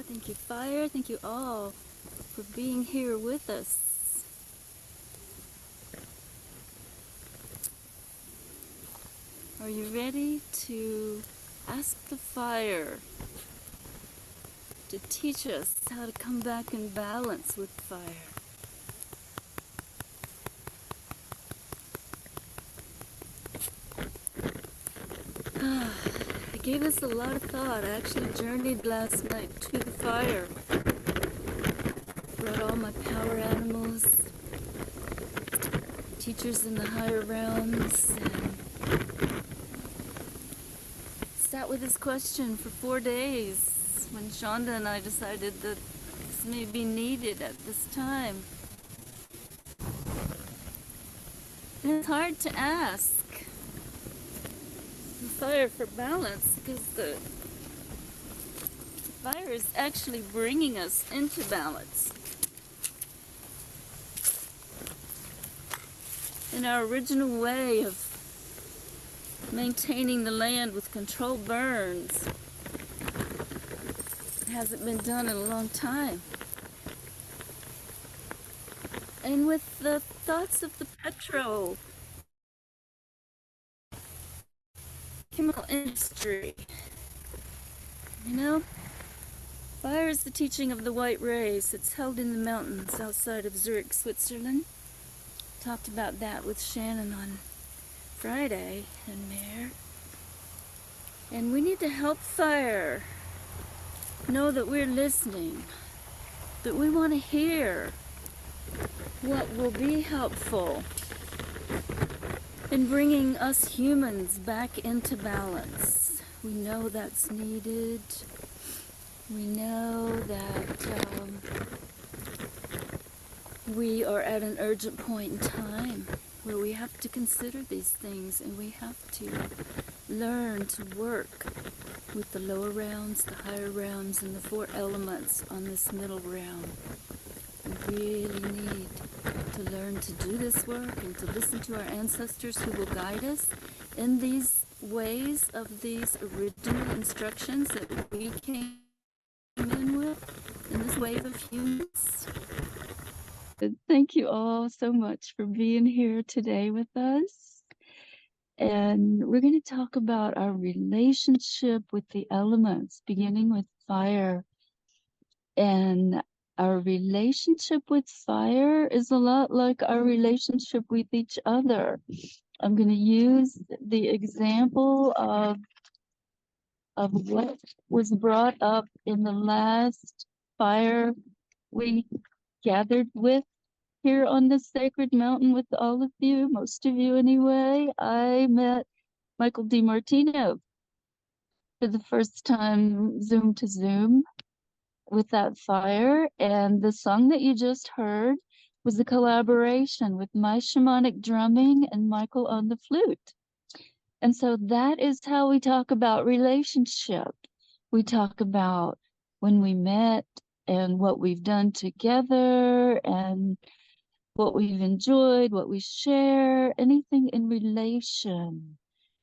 Thank you, fire. Thank you all for being here with us. Are you ready to ask the fire to teach us how to come back in balance with fire? I gave this a lot of thought. I actually journeyed last night to the fire. Brought all my power animals, teachers in the higher realms, and sat with this question for 4 days when Shonda and I decided that this may be needed at this time. And it's hard to ask the fire for balance because the fire is actually bringing us into balance. In our original way of maintaining the land with controlled burns, it hasn't been done in a long time. And with the thoughts of the petrochemical industry, fire is the teaching of the white race. It's held in the mountains outside of Zurich, Switzerland. Talked about that with Shannon on Friday and Mare. And we need to help fire know that we're listening, that we want to hear what will be helpful in bringing us humans back into balance. We know that's needed. We know that we are at an urgent point in time where we have to consider these things, and we have to learn to work with the lower realms, the higher realms, and the 4 elements on this middle realm. We really need to learn to do this work and to listen to our ancestors who will guide us in these ways of these original instructions that we came in with in this wave of humans. Thank you all so much for being here today with us. And we're going to talk about our relationship with the elements, beginning with fire. And our relationship with fire is a lot like our relationship with each other. I'm going to use the example of what was brought up in the last fire we gathered with here on this sacred mountain with all of you, most of you anyway. I met Michael DiMartino for the first time, Zoom to Zoom, with that fire. And the song that you just heard was a collaboration with my shamanic drumming and Michael on the flute. And so that is how we talk about relationship. We talk about when we met and what we've done together and what we've enjoyed, what we share, anything in relation.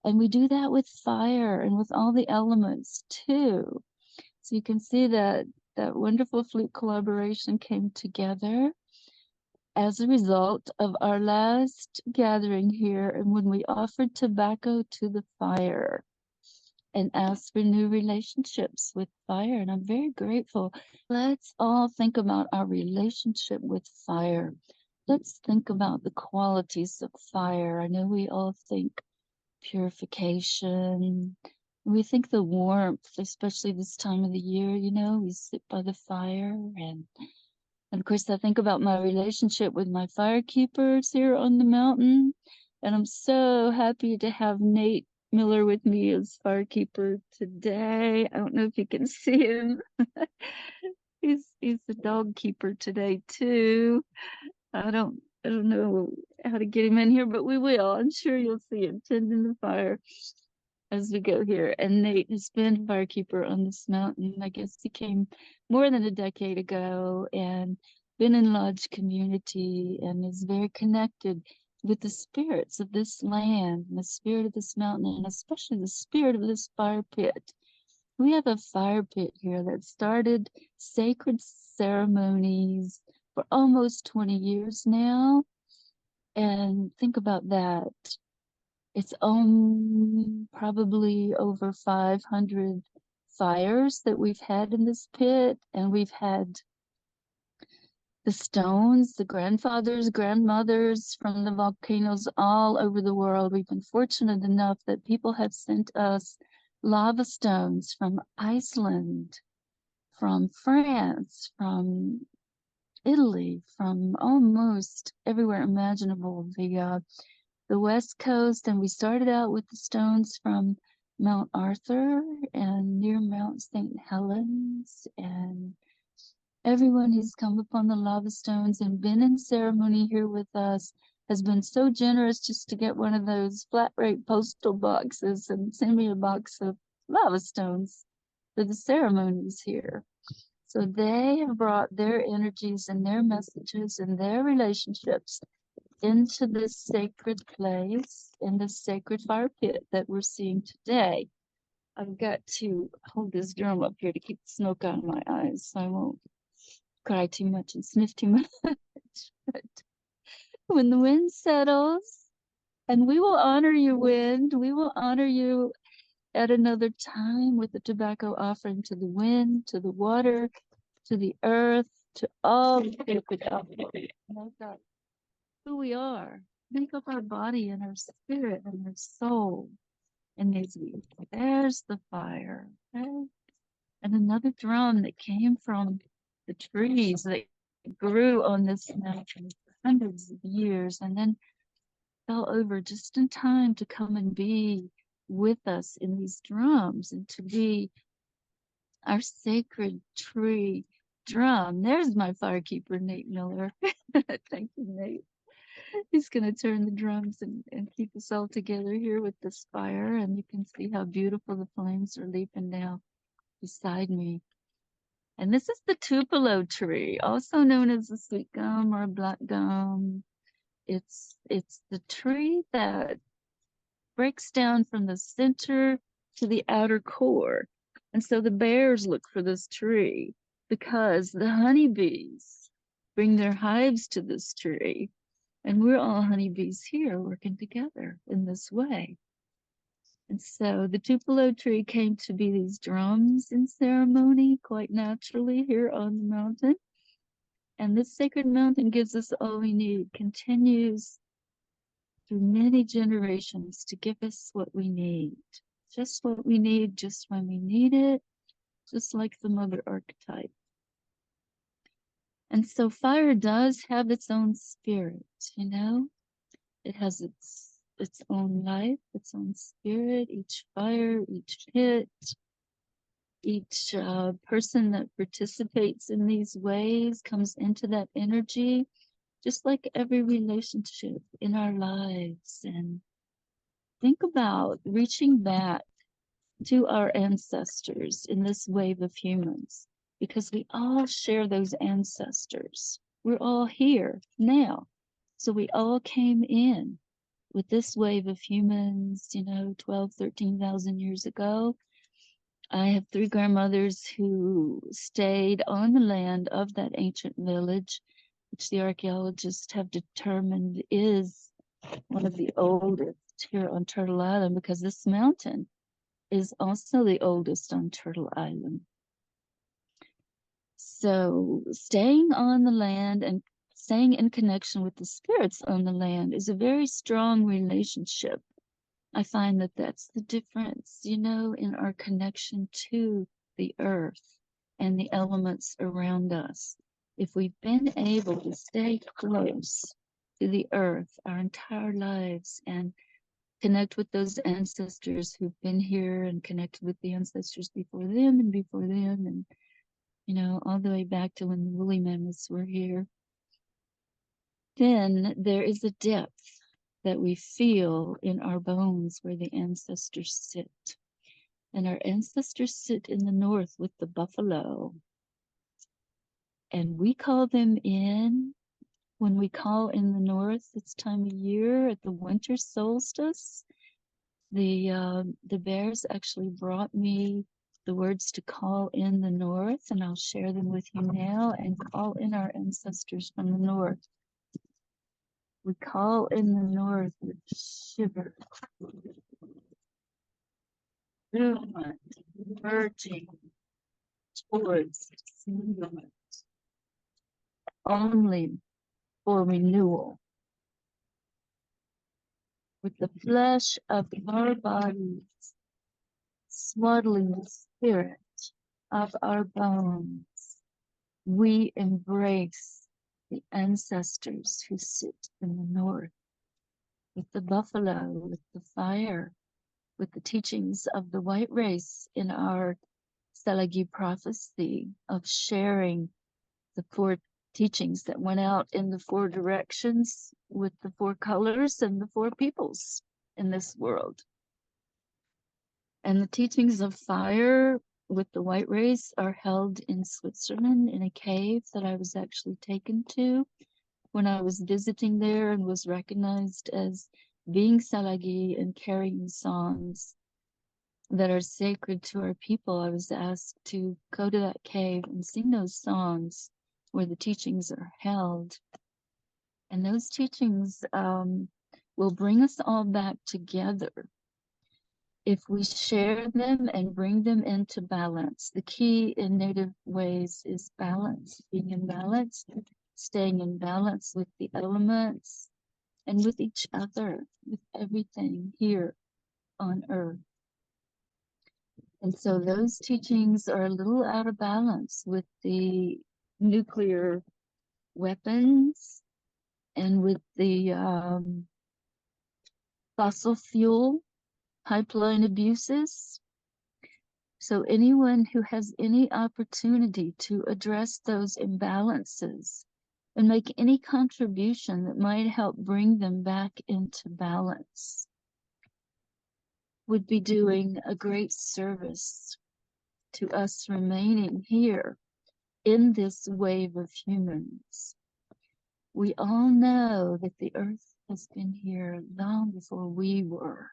And we do that with fire and with all the elements too. So you can see that that wonderful flute collaboration came together as a result of our last gathering here, and when we offered tobacco to the fire and asked for new relationships with fire. And I'm very grateful. Let's all think about our relationship with fire. Let's think about the qualities of fire. I know we all think purification. We think the warmth, especially this time of the year, we sit by the fire. And of course, I think about my relationship with my fire keepers here on the mountain. And I'm so happy to have Nate Miller with me as fire keeper today. I don't know if you can see him. he's the dog keeper today too. I don't know how to get him in here, but we will. I'm sure you'll see him tending the fire as we go here. And Nate has been firekeeper on this mountain. I guess he came more than a decade ago and been in lodge community and is very connected with the spirits of this land and the spirit of this mountain, and especially the spirit of this fire pit. We have a fire pit here that started sacred ceremonies for almost 20 years now. And think about that. It's probably over 500 fires that we've had in this pit, and we've had the stones, the grandfathers, grandmothers from the volcanoes all over the world. We've been fortunate enough that people have sent us lava stones from Iceland, from France, from Italy, from almost everywhere imaginable. The West Coast, and we started out with the stones from Mount Arthur and near Mount St. Helens, and everyone who's come upon the lava stones and been in ceremony here with us has been so generous just to get one of those flat rate postal boxes and send me a box of lava stones for the ceremonies here. So they have brought their energies and their messages and their relationships into this sacred place, in this sacred fire pit that we're seeing today. I've got to hold this drum up here to keep the smoke out of my eyes so I won't cry too much and sniff too much. But when the wind settles, and we will honor you, wind, we will honor you at another time with the tobacco offering to the wind, to the water, to the earth, to all the sacred elements. Make up who we are. Make up our body and our spirit and our soul. And there's the fire. Okay? And another drum that came from the trees that grew on this mountain for hundreds of years and then fell over just in time to come and be with us in these drums and to be our sacred tree drum. There's my firekeeper, Nate Miller. Thank you, Nate. He's going to turn the drums and keep us all together here with this fire. And you can see how beautiful the flames are leaping now beside me. And this is the tupelo tree, also known as the sweet gum or black gum. It's the tree that breaks down from the center to the outer core. And so the bears look for this tree because the honeybees bring their hives to this tree. And we're all honeybees here working together in this way. And so the tupelo tree came to be these drums in ceremony quite naturally here on the mountain. And this sacred mountain gives us all we need, continues through many generations to give us what we need. Just what we need, just when we need it, just like the mother archetype. And so fire does have its own spirit, you know? It has its own life, its own spirit, each fire, each pit, each person that participates in these ways comes into that energy, just like every relationship in our lives. And think about reaching back to our ancestors in this wave of humans, because we all share those ancestors. We're all here now. So we all came in with this wave of humans, 12, 13,000 years ago. I have 3 grandmothers who stayed on the land of that ancient village, which the archaeologists have determined is one of the oldest here on Turtle Island, because this mountain is also the oldest on Turtle Island. So staying on the land and staying in connection with the spirits on the land is a very strong relationship. I find that that's the difference, in our connection to the earth and the elements around us. If we've been able to stay close to the earth our entire lives and connect with those ancestors who've been here and connect with the ancestors before them and all the way back to when the woolly mammoths were here, then there is a depth that we feel in our bones where the ancestors sit. And our ancestors sit in the north with the buffalo. And we call them in when we call in the north this time of year at the winter solstice. The bears actually brought me the words to call in the north, and I'll share them with you now and call in our ancestors from the north. We call in the north with shiver, movement, merging towards singular, only for renewal. With the flesh of our bodies, swaddling the spirit of our bones, we embrace the ancestors who sit in the north, with the buffalo, with the fire, with the teachings of the white race in our Selagi prophecy of sharing the four teachings that went out in the four directions with the four colors and the four peoples in this world. And the teachings of fire with the white race are held in Switzerland in a cave that I was actually taken to when I was visiting there and was recognized as being Salagi and carrying songs that are sacred to our people. I was asked to go to that cave and sing those songs where the teachings are held. And those teachings will bring us all back together if we share them and bring them into balance. The key in Native ways is balance, being in balance, staying in balance with the elements and with each other, with everything here on earth. And so those teachings are a little out of balance with the nuclear weapons and with the fossil fuel pipeline abuses. So anyone who has any opportunity to address those imbalances and make any contribution that might help bring them back into balance would be doing a great service to us remaining here in this wave of humans. We all know that the earth has been here long before we were.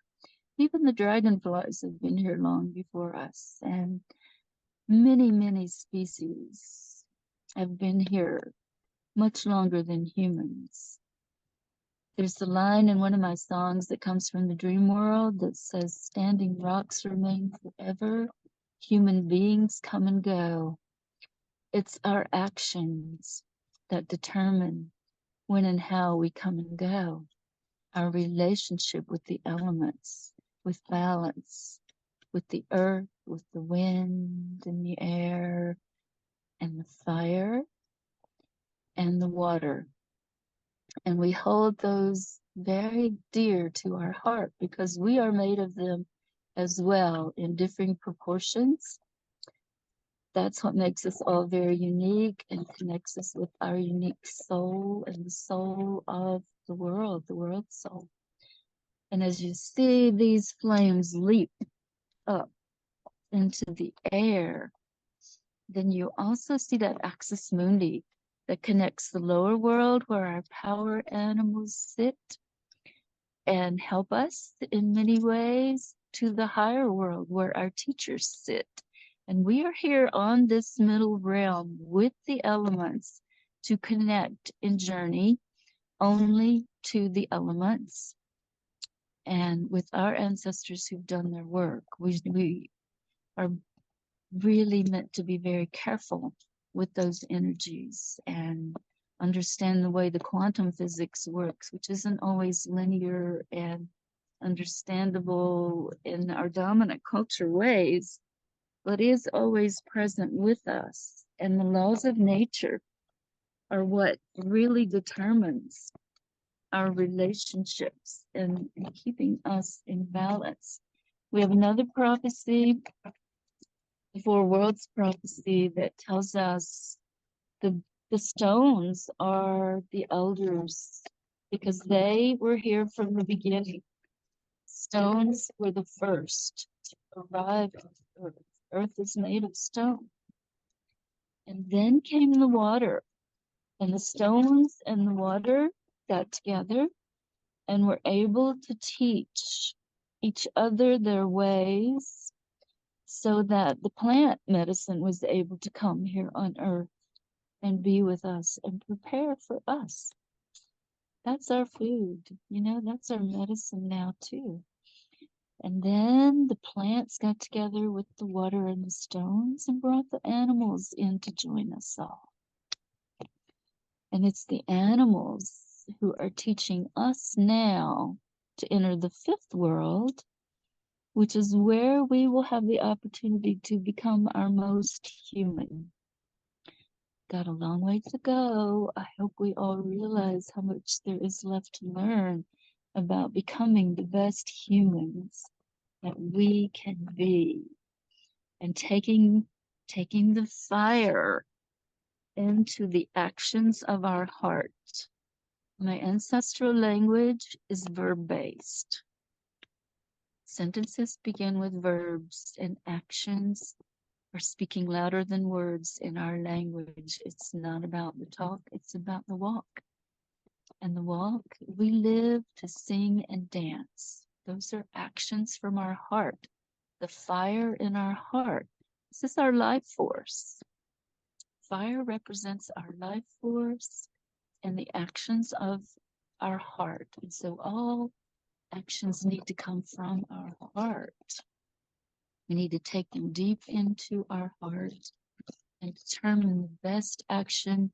Even the dragonflies have been here long before us, and many, many species have been here much longer than humans. There's a line in one of my songs that comes from the dream world that says, "Standing rocks remain forever, human beings come and go." It's our actions that determine when and how we come and go. Our relationship with the elements, with balance, with the earth, with the wind and the air and the fire and the water. And we hold those very dear to our heart because we are made of them as well in differing proportions. That's what makes us all very unique and connects us with our unique soul and the soul of the world soul. And as you see these flames leap up into the air, then you also see that axis mundi that connects the lower world where our power animals sit and help us in many ways to the higher world where our teachers sit. And we are here on this middle realm with the elements to connect and journey only to the elements. And with our ancestors who've done their work, we are really meant to be very careful with those energies and understand the way the quantum physics works, which isn't always linear and understandable in our dominant culture ways, but is always present with us. And the laws of nature are what really determines our relationships and keeping us in balance. We have another prophecy, the Four Worlds prophecy, that tells us the stones are the elders because they were here from the beginning. Stones were the first to arrive on Earth. Earth is made of stone. And then came the water, and the stones and the water got together and were able to teach each other their ways so that the plant medicine was able to come here on earth and be with us and prepare for us. That's our food, that's our medicine now too. And then the plants got together with the water and the stones and brought the animals in to join us all. And it's the animals who are teaching us now to enter the fifth world, which is where we will have the opportunity to become our most human. Got a long way to go. I hope we all realize how much there is left to learn about becoming the best humans that we can be, and taking the fire into the actions of our heart. My ancestral language is verb-based. Sentences begin with verbs, and actions are speaking louder than words in our language. It's not about the talk, it's about the walk. And the walk, we live to sing and dance. Those are actions from our heart. The fire in our heart. This is our life force. Fire represents our life force and the actions of our heart. And so all actions need to come from our heart. We need to take them deep into our heart and determine the best action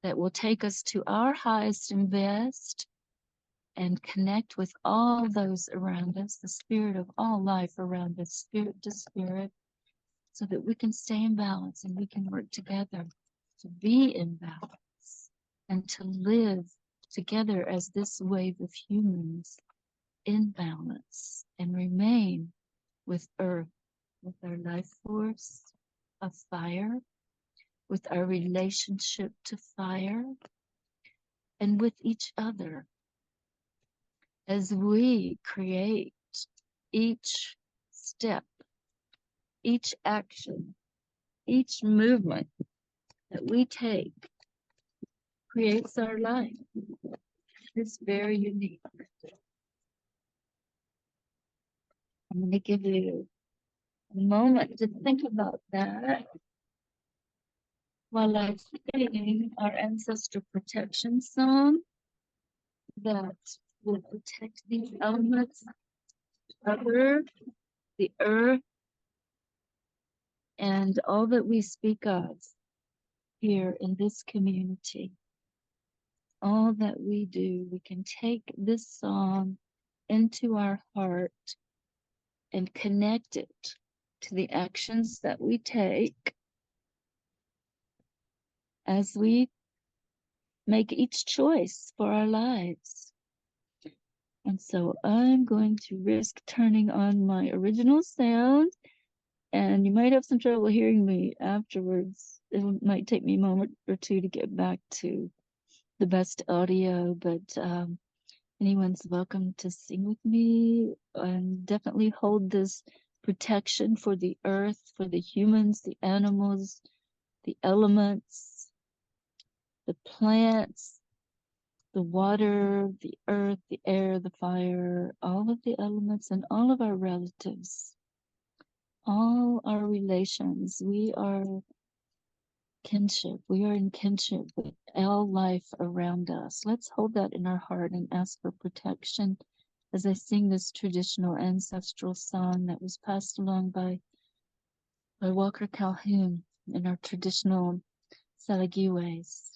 that will take us to our highest and best, and connect with all those around us, the spirit of all life around us, spirit to spirit, so that we can stay in balance and we can work together to be in balance and to live together as this wave of humans in balance and remain with Earth, with our life force of fire, with our relationship to fire, and with each other as we create each step, each action, each movement that we take creates our life. It's very unique. I'm going to give you a moment to think about that while I sing our ancestor protection song that will protect these elements, the earth, and all that we speak of here in this community. All that we do, we can take this song into our heart and connect it to the actions that we take as we make each choice for our lives. And so I'm going to risk turning on my original sound, and you might have some trouble hearing me afterwards. It might take me a moment or two to get back to the best audio, but anyone's welcome to sing with me, and definitely hold this protection for the earth, for the humans, the animals, the elements, the plants, the water, the earth, the air, the fire, all of the elements, and all of our relatives, all our relations. We are kinship. We are in kinship with all life around us. Let's hold that in our heart and ask for protection as I sing this traditional ancestral song that was passed along by Walker Calhoun in our traditional Salagi ways.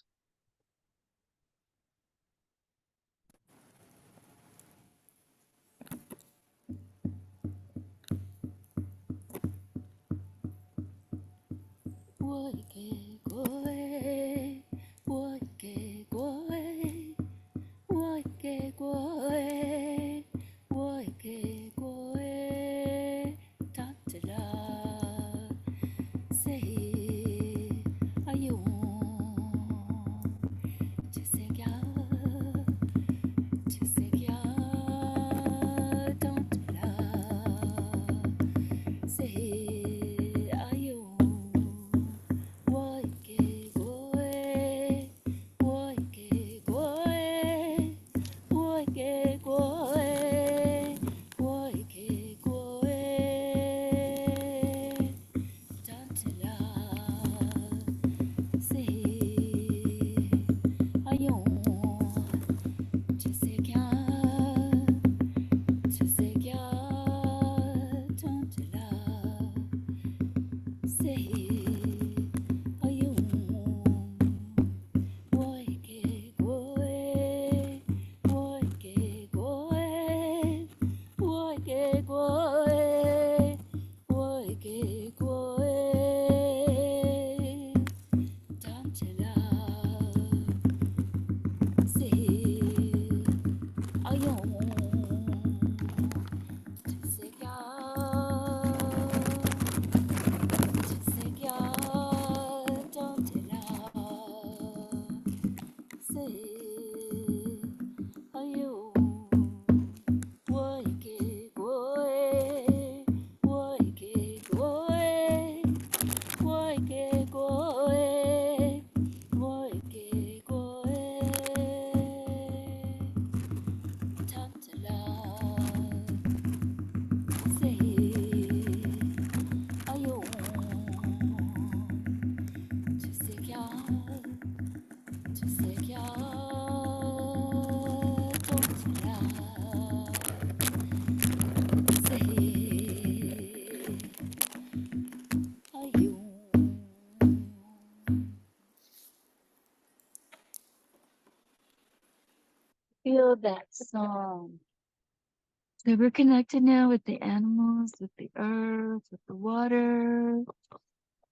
feel that song. So we're connected now with the animals, with the earth, with the water,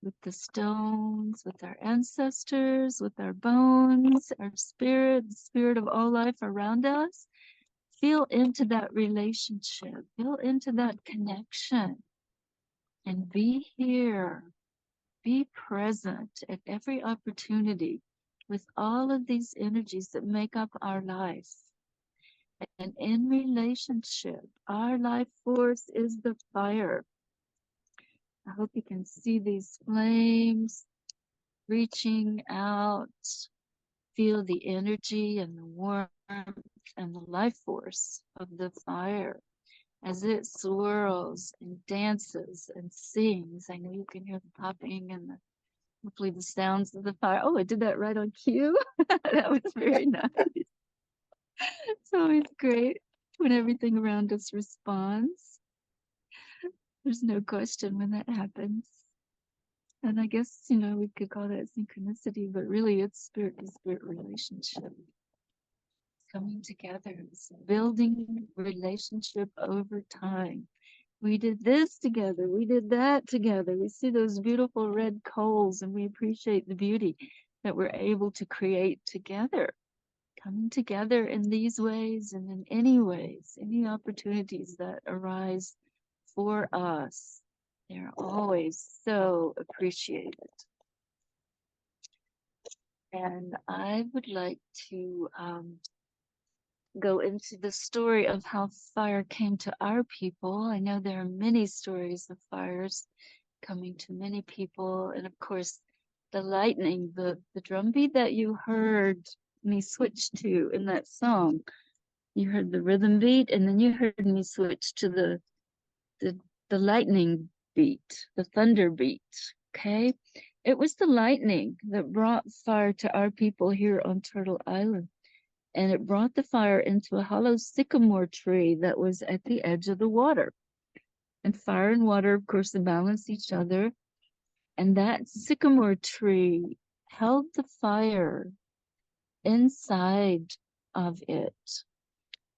with the stones, with our ancestors, with our bones, our spirit, the spirit of all life around us. Feel into that relationship, feel into that connection, and be here, be present at every opportunity with all of these energies that make up our life. And in relationship, our life force is the fire. I hope you can see these flames reaching out. Feel the energy and the warmth and the life force of the fire as it swirls and dances and sings. I know you can hear the popping and hopefully the sounds of the fire. Oh, I did that right on cue. That was very nice. It's always great when everything around us responds. There's no question when that happens. And I guess, we could call that synchronicity, but really it's spirit to spirit relationship. Coming together, it's building relationship over time. We did this together, we did that together. We see those beautiful red coals and we appreciate the beauty that we're able to create together. Coming together in these ways and in any ways, any opportunities that arise for us, they're always so appreciated. And I would like to go into the story of how fire came to our people. I know there are many stories of fires coming to many people. And of course, the lightning, the drum beat that you heard me switch to in that song, you heard the rhythm beat, and then you heard me switch to the lightning beat, the thunder beat. Okay, it was the lightning that brought fire to our people here on Turtle Island, and it brought the fire into a hollow sycamore tree that was at the edge of the water. And fire and water, of course, they balance each other. And that sycamore tree held the fire inside of it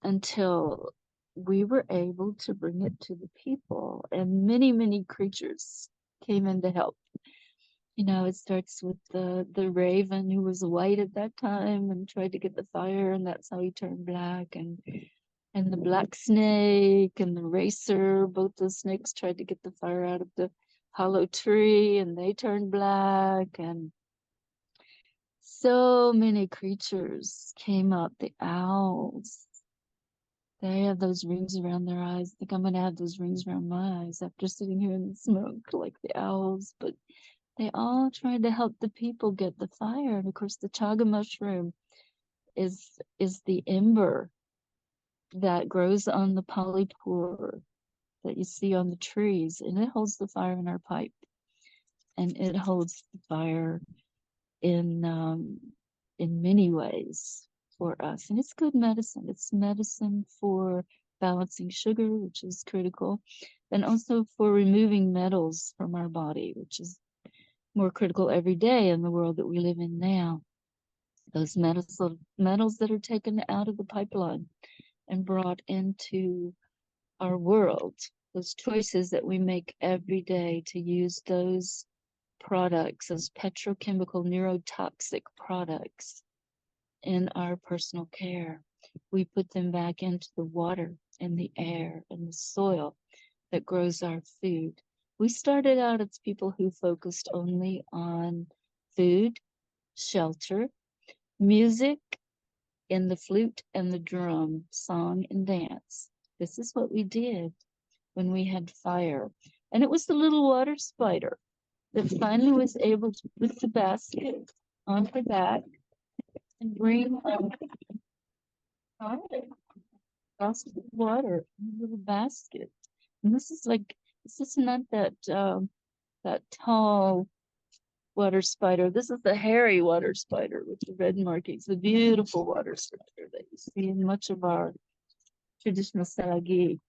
until we were able to bring it to the people, and many, many creatures came in to help. It starts with the raven, who was white at that time and tried to get the fire, and that's how he turned black, and the black snake and the racer, both those snakes tried to get the fire out of the hollow tree and they turned black, and so many creatures came up. The owls, they have those rings around their eyes. I think I'm gonna have those rings around my eyes after sitting here in the smoke like the owls. But they all tried to help the people get the fire. And of course, the chaga mushroom is the ember that grows on the polypore that you see on the trees, and it holds the fire in our pipe, and it holds the fire in many ways for us. And it's good medicine. It's medicine for balancing sugar, which is critical, and also for removing metals from our body, which is more critical every day in the world that we live in now. Those metals that are taken out of the pipeline and brought into our world, those choices that we make every day to use those products, those petrochemical neurotoxic products in our personal care. We put them back into the water and the air and the soil that grows our food. We started out as people who focused only on food, shelter, music, and the flute and the drum, song and dance. This is what we did when we had fire. And it was the little water spider that finally was able to put the basket on her back and bring fire across the water in a little basket. And this is not that tall water spider. This is the hairy water spider with the red markings, the beautiful water spider that you see in much of our traditional saragi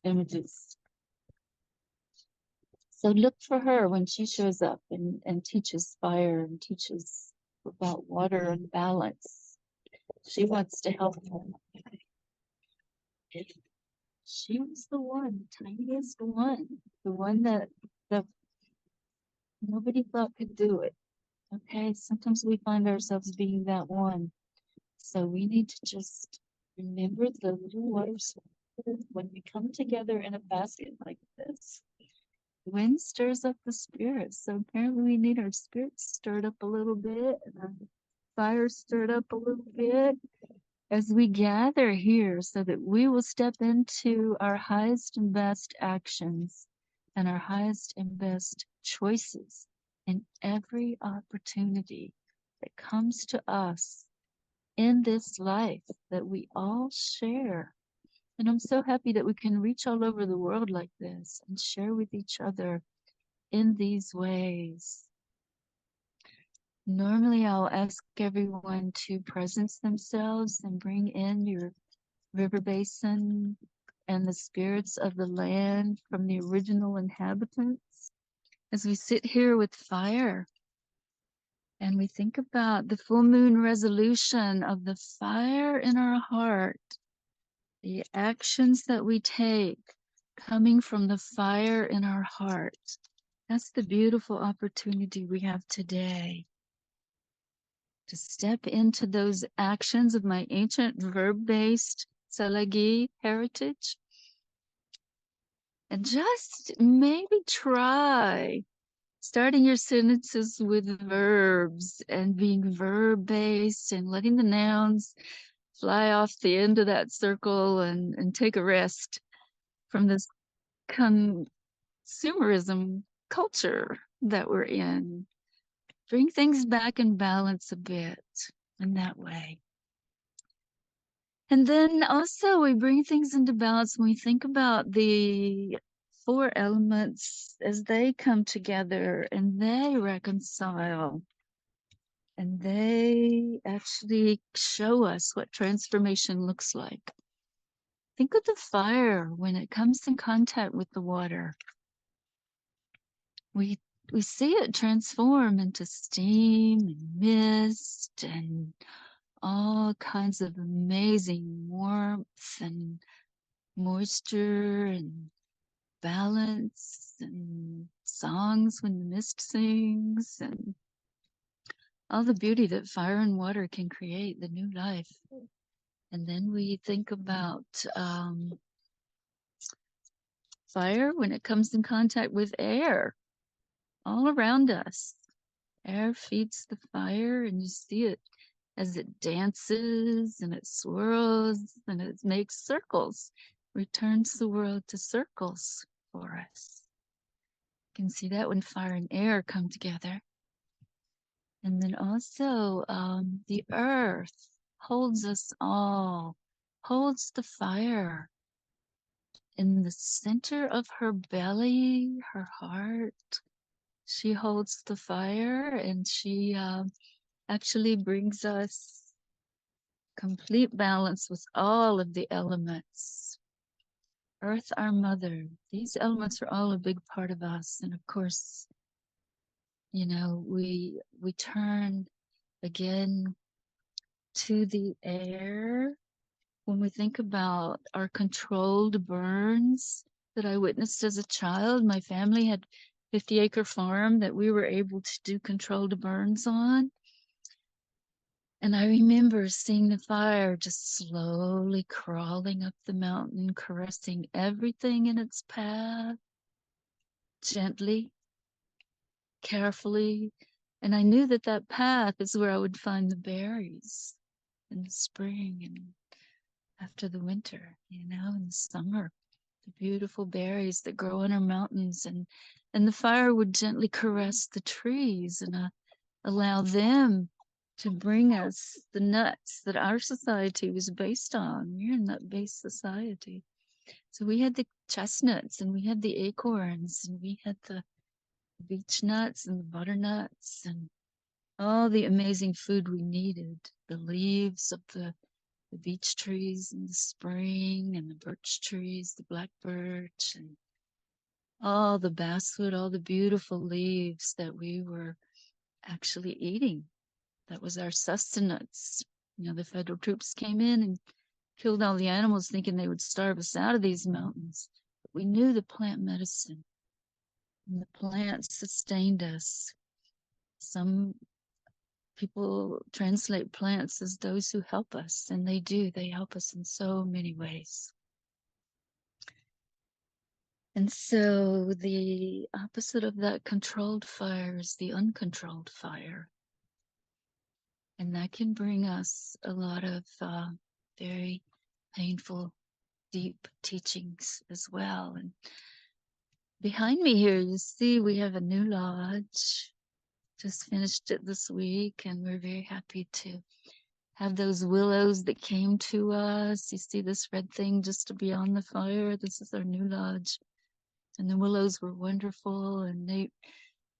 images. So look for her when she shows up and teaches fire and teaches about water and balance. She wants to help him. She was the one, tiniest one, the one that the nobody thought could do it. Okay, sometimes we find ourselves being that one. So we need to just remember the little waters when we come together in a basket like this. Wind stirs up the spirits. So apparently we need our spirits stirred up a little bit and our fire stirred up a little bit as we gather here so that we will step into our highest and best actions and our highest and best choices in every opportunity that comes to us in this life that we all share. And I'm so happy that we can reach all over the world like this and share with each other in these ways. Normally, I'll ask everyone to presence themselves and bring in your river basin and the spirits of the land from the original inhabitants. As we sit here with fire and we think about the full moon resolution of the fire in our heart, the actions that we take coming from the fire in our heart. That's the beautiful opportunity we have today to step into those actions of my ancient verb-based Tsalagi heritage and just maybe try starting your sentences with verbs and being verb-based and letting the nouns fly off the end of that circle and take a rest from this consumerism culture that we're in. Bring things back in balance a bit in that way. And then also we bring things into balance when we think about the four elements as they come together and they reconcile and they actually show us what transformation looks like. Think of the fire when it comes in contact with the water. We see it transform into steam and mist and all kinds of amazing warmth and moisture and balance and songs when the mist sings and all the beauty that fire and water can create, the new life. And then we think about fire when it comes in contact with air all around us. Air feeds the fire, and you see it as it dances and it swirls and it makes circles, returns the world to circles for us. You can see that when fire and air come together. And then also the earth holds us all, holds the fire in the center of her belly, her heart. She holds the fire and she actually brings us complete balance with all of the elements. Earth, our mother, these elements are all a big part of us. And of course, you know, we turn again to the air when we think about our controlled burns that I witnessed as a child. My family had 50-acre farm that we were able to do controlled burns on. And I remember seeing the fire just slowly crawling up the mountain, caressing everything in its path, gently, carefully. And I knew that that path is where I would find the berries in the spring and after the winter, you know, in the summer, the beautiful berries that grow in our mountains. And the fire would gently caress the trees and allow them to bring us the nuts that our society was based on. We're a nut-based society. So we had the chestnuts and we had the acorns and we had the beech nuts and the butternuts and all the amazing food we needed. The leaves of the beech trees in the spring and the birch trees, the black birch and all the basswood, all the beautiful leaves that we were actually eating. That was our sustenance. The federal troops came in and killed all the animals thinking they would starve us out of these mountains. But we knew the plant medicine, and the plants sustained us. Some people translate plants as those who help us, and they do. They help us in so many ways. And so the opposite of that controlled fire is the uncontrolled fire. And that can bring us a lot of very painful, deep teachings as well. And behind me here, you see we have a new lodge. Just finished it this week, and we're very happy to have those willows that came to us. You see this red thing just beyond the fire? This is our new lodge. And the willows were wonderful, and Nate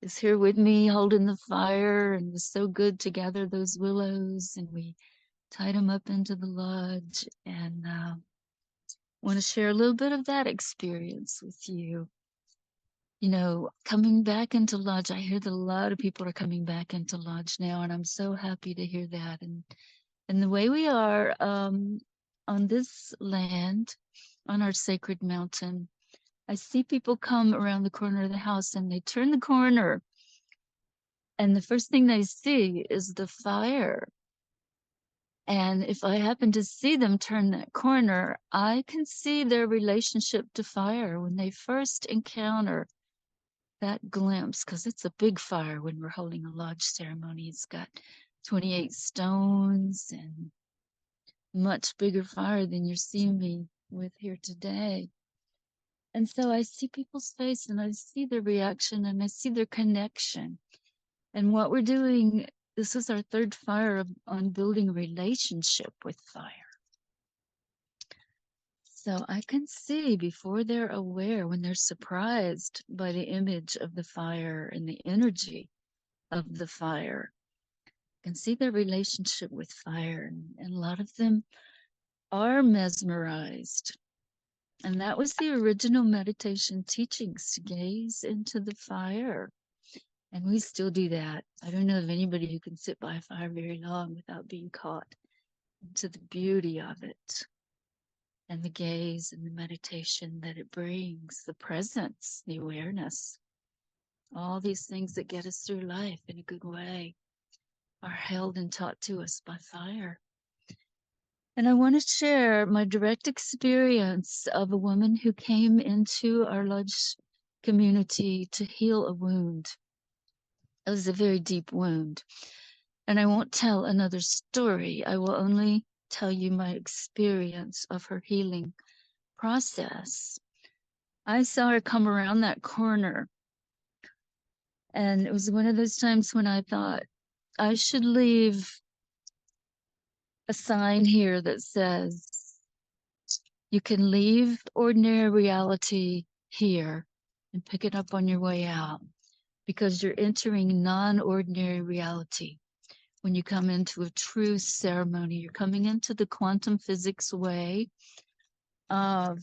is here with me holding the fire, and it was so good to gather those willows, and we tied them up into the lodge, and want to share a little bit of that experience with you. Coming back into lodge, I hear that a lot of people are coming back into lodge now, and I'm so happy to hear that. And the way we are on this land, on our sacred mountain, I see people come around the corner of the house, and they turn the corner, and the first thing they see is the fire. And if I happen to see them turn that corner, I can see their relationship to fire when they first encounter that glimpse, because it's a big fire when we're holding a lodge ceremony. It's got 28 stones and much bigger fire than you're seeing me with here today. And so I see people's face, and I see their reaction, and I see their connection. And what we're doing, this is our third fire on building a relationship with fire. So I can see before they're aware, when they're surprised by the image of the fire and the energy of the fire, I can see their relationship with fire. And a lot of them are mesmerized. And that was the original meditation teachings, to gaze into the fire. And we still do that. I don't know of anybody who can sit by a fire very long without being caught into the beauty of it, and the gaze and the meditation that it brings, the presence, the awareness. All these things that get us through life in a good way are held and taught to us by fire. And I want to share my direct experience of a woman who came into our lodge community to heal a wound. It was a very deep wound. And I won't tell another story. I will only tell you my experience of her healing process. I saw her come around that corner, and it was one of those times when I thought I should leave a sign here that says, you can leave ordinary reality here and pick it up on your way out, because you're entering non-ordinary reality. When you come into a true ceremony, you're coming into the quantum physics way of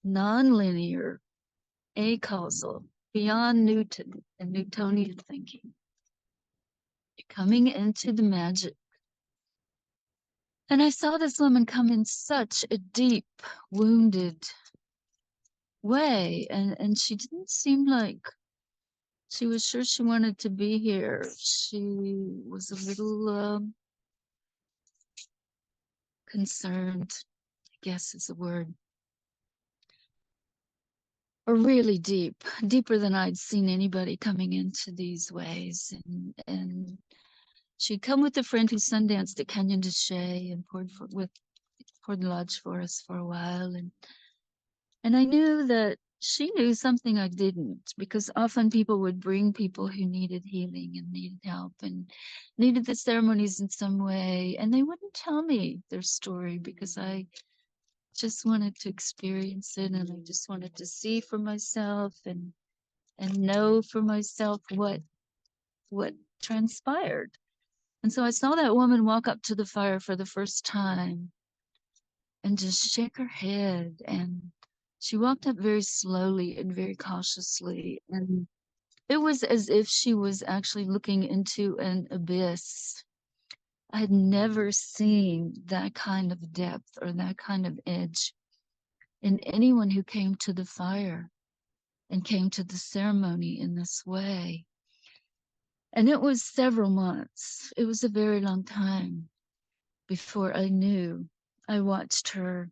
non-linear, acausal, beyond Newton and Newtonian thinking. You're coming into the magic. And I saw this woman come in such a deep, wounded way, and she didn't seem like she was sure she wanted to be here. She was a little concerned, I guess is the word. Or really deep, deeper than I'd seen anybody coming into these ways. And she'd come with a friend who sundanced at Canyon de Chelly and poured the lodge for us for a while. And I knew that she knew something I didn't, because often people would bring people who needed healing and needed help and needed the ceremonies in some way, and they wouldn't tell me their story, because I just wanted to experience it, and I just wanted to see for myself and know for myself what transpired. And so I saw that woman walk up to the fire for the first time and just shake her head, and she walked up very slowly and very cautiously, and it was as if she was actually looking into an abyss. I had never seen that kind of depth or that kind of edge in anyone who came to the fire and came to the ceremony in this way. And it was several months. It was a very long time before I knew. I watched her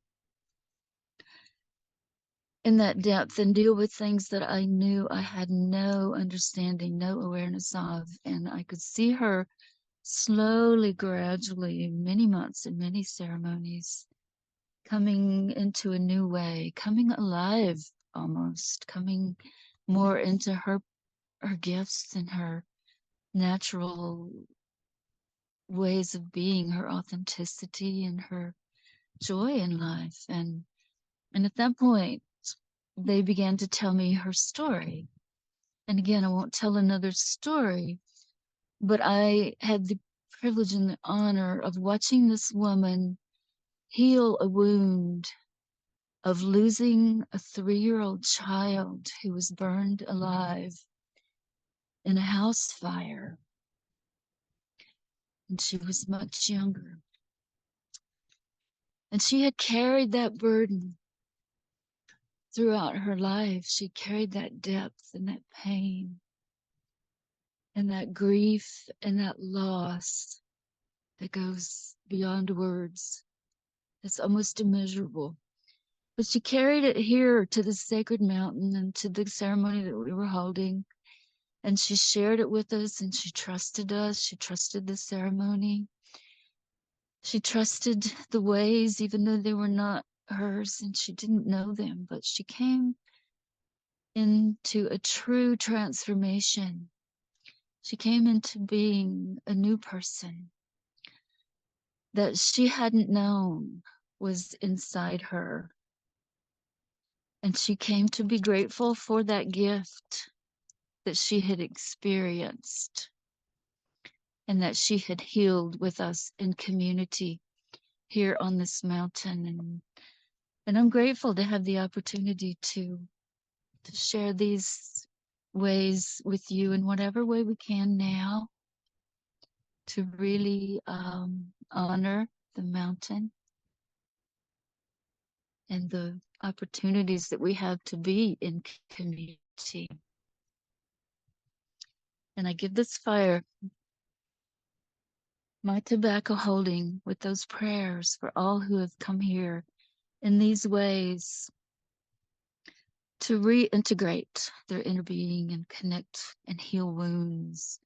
in that depth and deal with things that I knew I had no understanding, no awareness of. And I could see her slowly, gradually, many months and many ceremonies, coming into a new way, coming alive almost, coming more into her gifts and her natural ways of being, her authenticity and her joy in life. And at that point, they began to tell me her story. And again, I won't tell another story, but I had the privilege and the honor of watching this woman heal a wound of losing a 3-year-old child who was burned alive in a house fire. And she was much younger. And she had carried that burden throughout her life. She carried that depth and that pain and that grief and that loss that goes beyond words. It's almost immeasurable. But she carried it here to the sacred mountain and to the ceremony that we were holding. And she shared it with us and she trusted us. She trusted the ceremony. She trusted the ways, even though they were not hers and she didn't know them. But she came into a true transformation. She came into being a new person that she hadn't known was inside her. And she came to be grateful for that gift that she had experienced and that she had healed with us in community here on this mountain. And I'm grateful to have the opportunity to share these ways with you in whatever way we can now, to really honor the mountain and the opportunities that we have to be in community. And I give this fire my tobacco holding with those prayers for all who have come here in these ways to reintegrate their inner being and connect and heal wounds.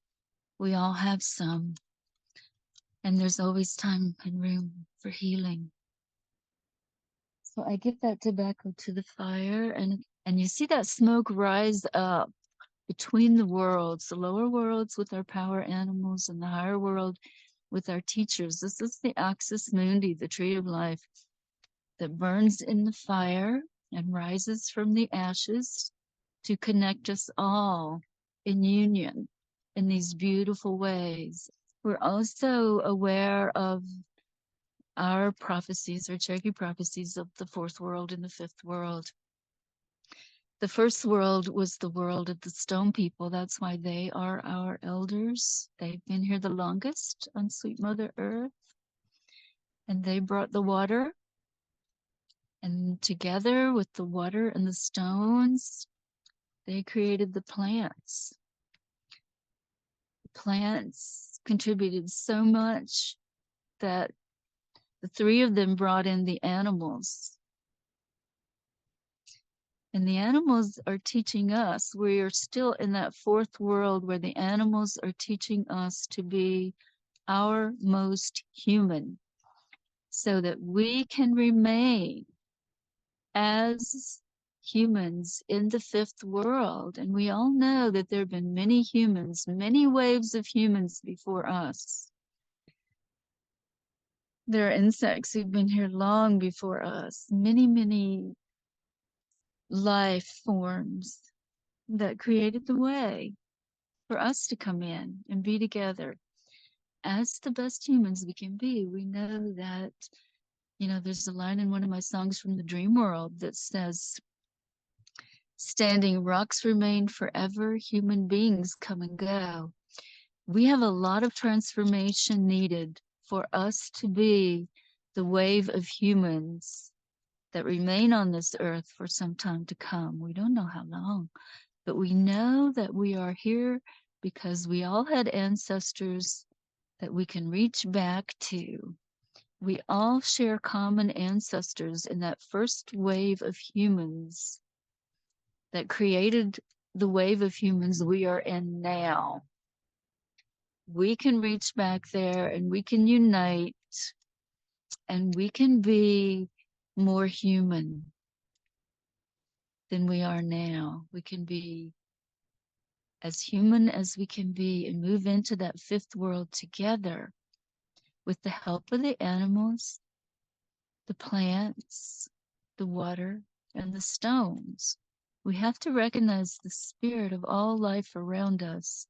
We all have some, and there's always time and room for healing. So I give that tobacco to the fire, and you see that smoke rise up between the worlds, the lower worlds with our power animals and the higher world with our teachers. This is the Axis Mundi, the tree of life, that burns in the fire and rises from the ashes to connect us all in union in these beautiful ways. We're also aware of our prophecies, our Cherokee prophecies of the fourth world and the fifth world. The first world was the world of the stone people. That's why they are our elders. They've been here the longest on sweet Mother Earth. And they brought the water. And together with the water and the stones, they created the plants. The plants contributed so much that the three of them brought in the animals. And the animals are teaching us, we are still in that fourth world where the animals are teaching us to be our most human so that we can remain as humans in the fifth world. And we all know that there have been many humans, many waves of humans before us. There are insects who've been here long before us, many, many life forms that created the way for us to come in and be together as the best humans we can be. We know that, there's a line in one of my songs from the dream world that says, standing rocks remain forever, human beings come and go. We have a lot of transformation needed for us to be the wave of humans that remain on this earth for some time to come. We don't know how long, but we know that we are here because we all had ancestors that we can reach back to. We all share common ancestors in that first wave of humans that created the wave of humans we are in now. We can reach back there and we can unite and we can be more human than we are now. We can be as human as we can be and move into that fifth world together with the help of the animals, the plants, the water, and the stones. We have to recognize the spirit of all life around us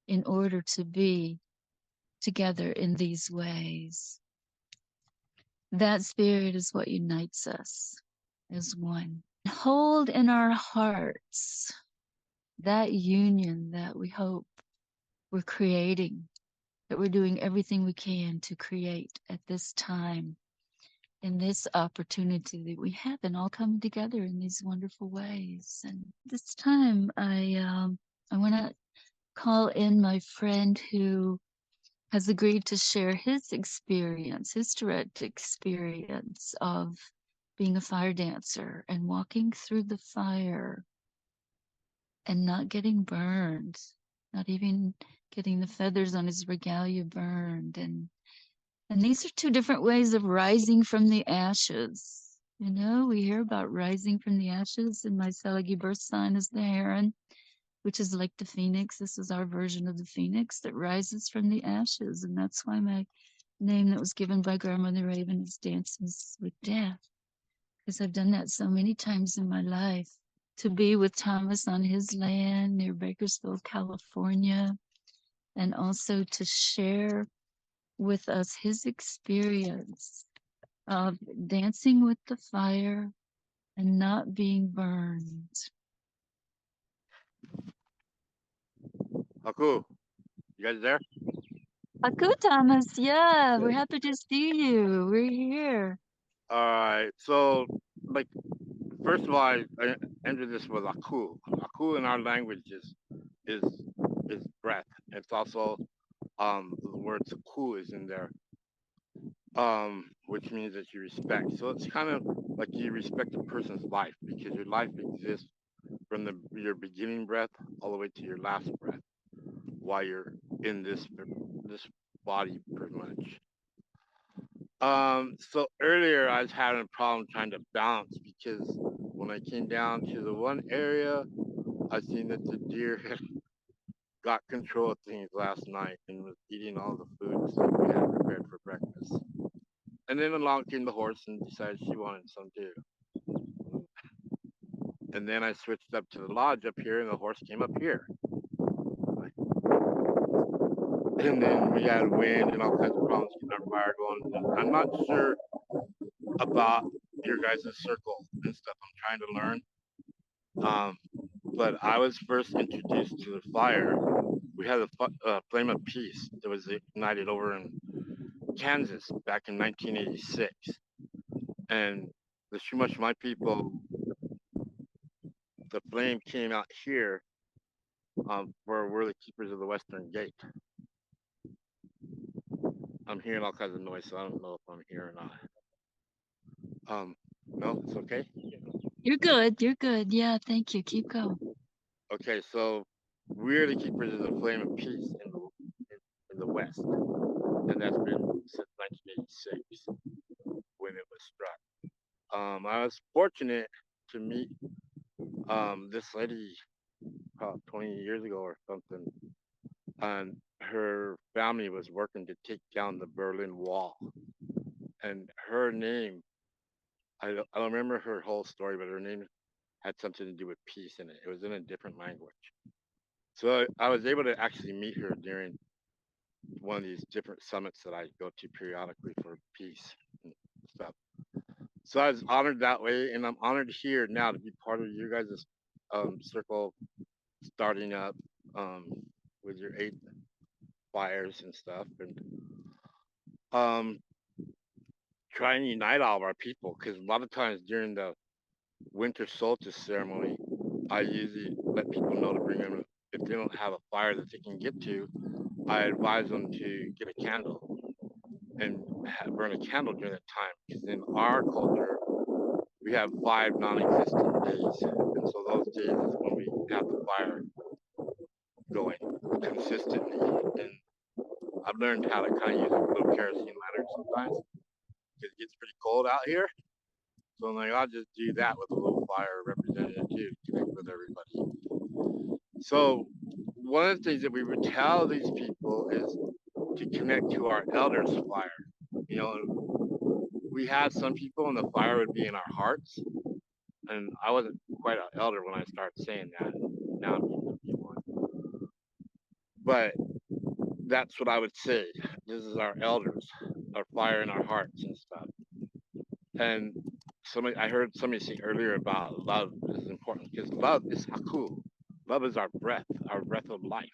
in order to be together in these ways. That spirit is what unites us as one. Hold in our hearts that union that we hope we're creating, that we're doing everything we can to create at this time, in this opportunity that we have, and all coming together in these wonderful ways. And this time, I want to call in my friend who has agreed to share his experience, his direct experience of being a fire dancer and walking through the fire and not getting burned, not even getting the feathers on his regalia burned. And these are two different ways of rising from the ashes. You know, we hear about rising from the ashes, and my Selagi birth sign is the heron, which is like the phoenix. This is our version of the phoenix that rises from the ashes. And that's why my name that was given by Grandmother Raven is Dances with Death, because I've done that so many times in my life. To be with Thomas on his land near Bakersfield, California, and also to share with us his experience of dancing with the fire and not being burned. Haku, you guys there? Aku, Thomas, yeah, we're happy to see you. We're here. All right. So, like, first of all, I ended this with aku. Aku in our language is breath. It's also the word saku is in there, which means that you respect. So it's kind of like you respect a person's life because your life exists from your beginning breath all the way to your last breath while you're in this body, pretty much. So earlier I was having a problem trying to balance because when I came down to the one area, I seen that the deer had got control of things last night and was eating all the foods that we had prepared for breakfast. And then along came the horse and decided she wanted some too. And then I switched up to the lodge up here and the horse came up here. And then we had wind and all kinds of problems getting our fire going. And I'm not sure about your guys' circle and stuff. I'm trying to learn. But I was first introduced to the fire. We had a flame of peace that was ignited over in Kansas back in 1986. And the Shumashmai people, the flame came out here where we're the keepers of the Western Gate. I'm hearing all kinds of noise, so I don't know if I'm here or not. No, it's okay. You're good. You're good. Yeah, thank you. Keep going. Okay, so we're the keepers of the flame of peace in the West, and that's been since 1986 when it was struck. I was fortunate to meet this lady about 20 years ago or something, and her family was working to take down the Berlin Wall, and her name, I don't remember her whole story, but her name had something to do with peace in it. It was in a different language. So I was able to actually meet her during one of these different summits that I go to periodically for peace and stuff. So I was honored that way, and I'm honored here now to be part of you guys' circle, starting up with your 8 fires and stuff. And um, try and unite all of our people, because a lot of times during the winter solstice ceremony, I usually let people know to bring them, if they don't have a fire that they can get to, I advise them to get a candle and burn a candle during that time, because in our culture, we have 5 non-existent days, and so those days is when we have the fire going consistently. And I've learned how to kind of use a little kerosene lantern sometimes, because it gets pretty cold out here. So I'm like, I'll just do that with a little fire representative too, to connect with everybody. So one of the things that we would tell these people is to connect to our elders' fire. You know, we had some people, and the fire would be in our hearts. And I wasn't quite an elder when I started saying that. Now I'm getting to be one. But that's what I would say. This is our elders, our fire in our hearts and stuff. And I heard somebody say earlier about love is important, because love is haku. Love is our breath of life.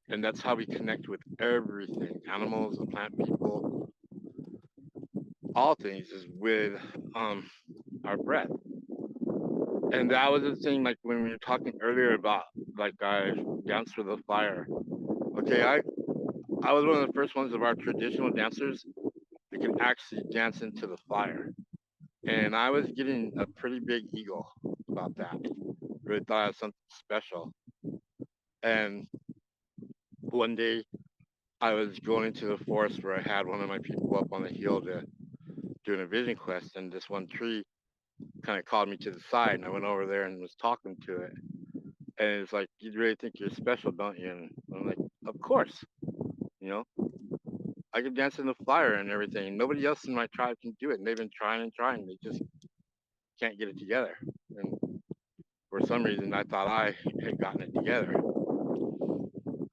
And that's how we connect with everything, animals, the plant people, all things is with our breath. And that was the thing, like when we were talking earlier about, like, I danced with the fire. Okay, I was one of the first ones of our traditional dancers that could actually dance into the fire. And I was getting a pretty big ego about that. Really thought I was something special. And one day I was going into the forest where I had one of my people up on the hill to doing a vision quest, and this one tree kind of called me to the side, and I went over there and was talking to it. And it's like, you really think you're special, don't you? And I'm like, of course, you know, I can dance in the fire and everything. Nobody else in my tribe can do it, and they've been trying and trying. They just can't get it together. And for some reason, I thought I had gotten it together.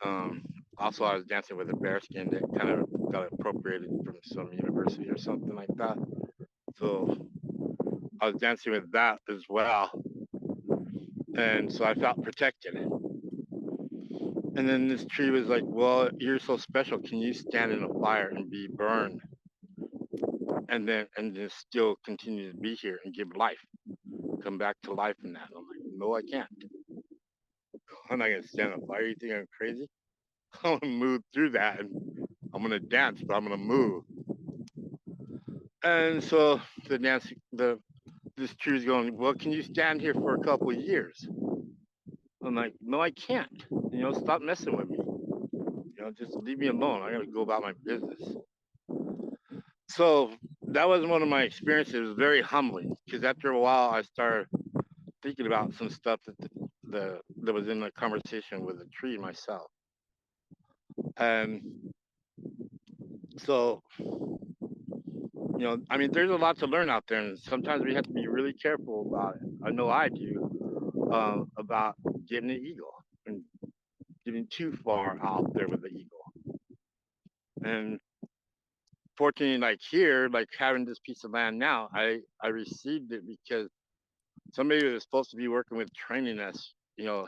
Um, Also, I was dancing with a bearskin that kind of got appropriated from some university or something like that. So I was dancing with that as well. And so I felt protected. And then this tree was like, well, you're so special. Can you stand in a fire and be burned? And then still continue to be here and give life, come back to life in that. And I'm like, no, I can't. I'm not gonna stand in a fire. You think I'm crazy? I'm gonna move through that, and I'm gonna dance, but I'm gonna move. And so this tree's going, well, can you stand here for a couple of years? I'm like, no, I can't. Stop messing with me. Just leave me alone. I gotta go about my business. So that was one of my experiences. It was very humbling, because after a while I started thinking about some stuff that was in the conversation with the tree myself. And so, I mean, there's a lot to learn out there, and sometimes we have to be really careful about it. I know I do, about getting the ego and getting too far out there with the ego. And fortunately, like here, like having this piece of land now, I received it because somebody who was supposed to be working with training us,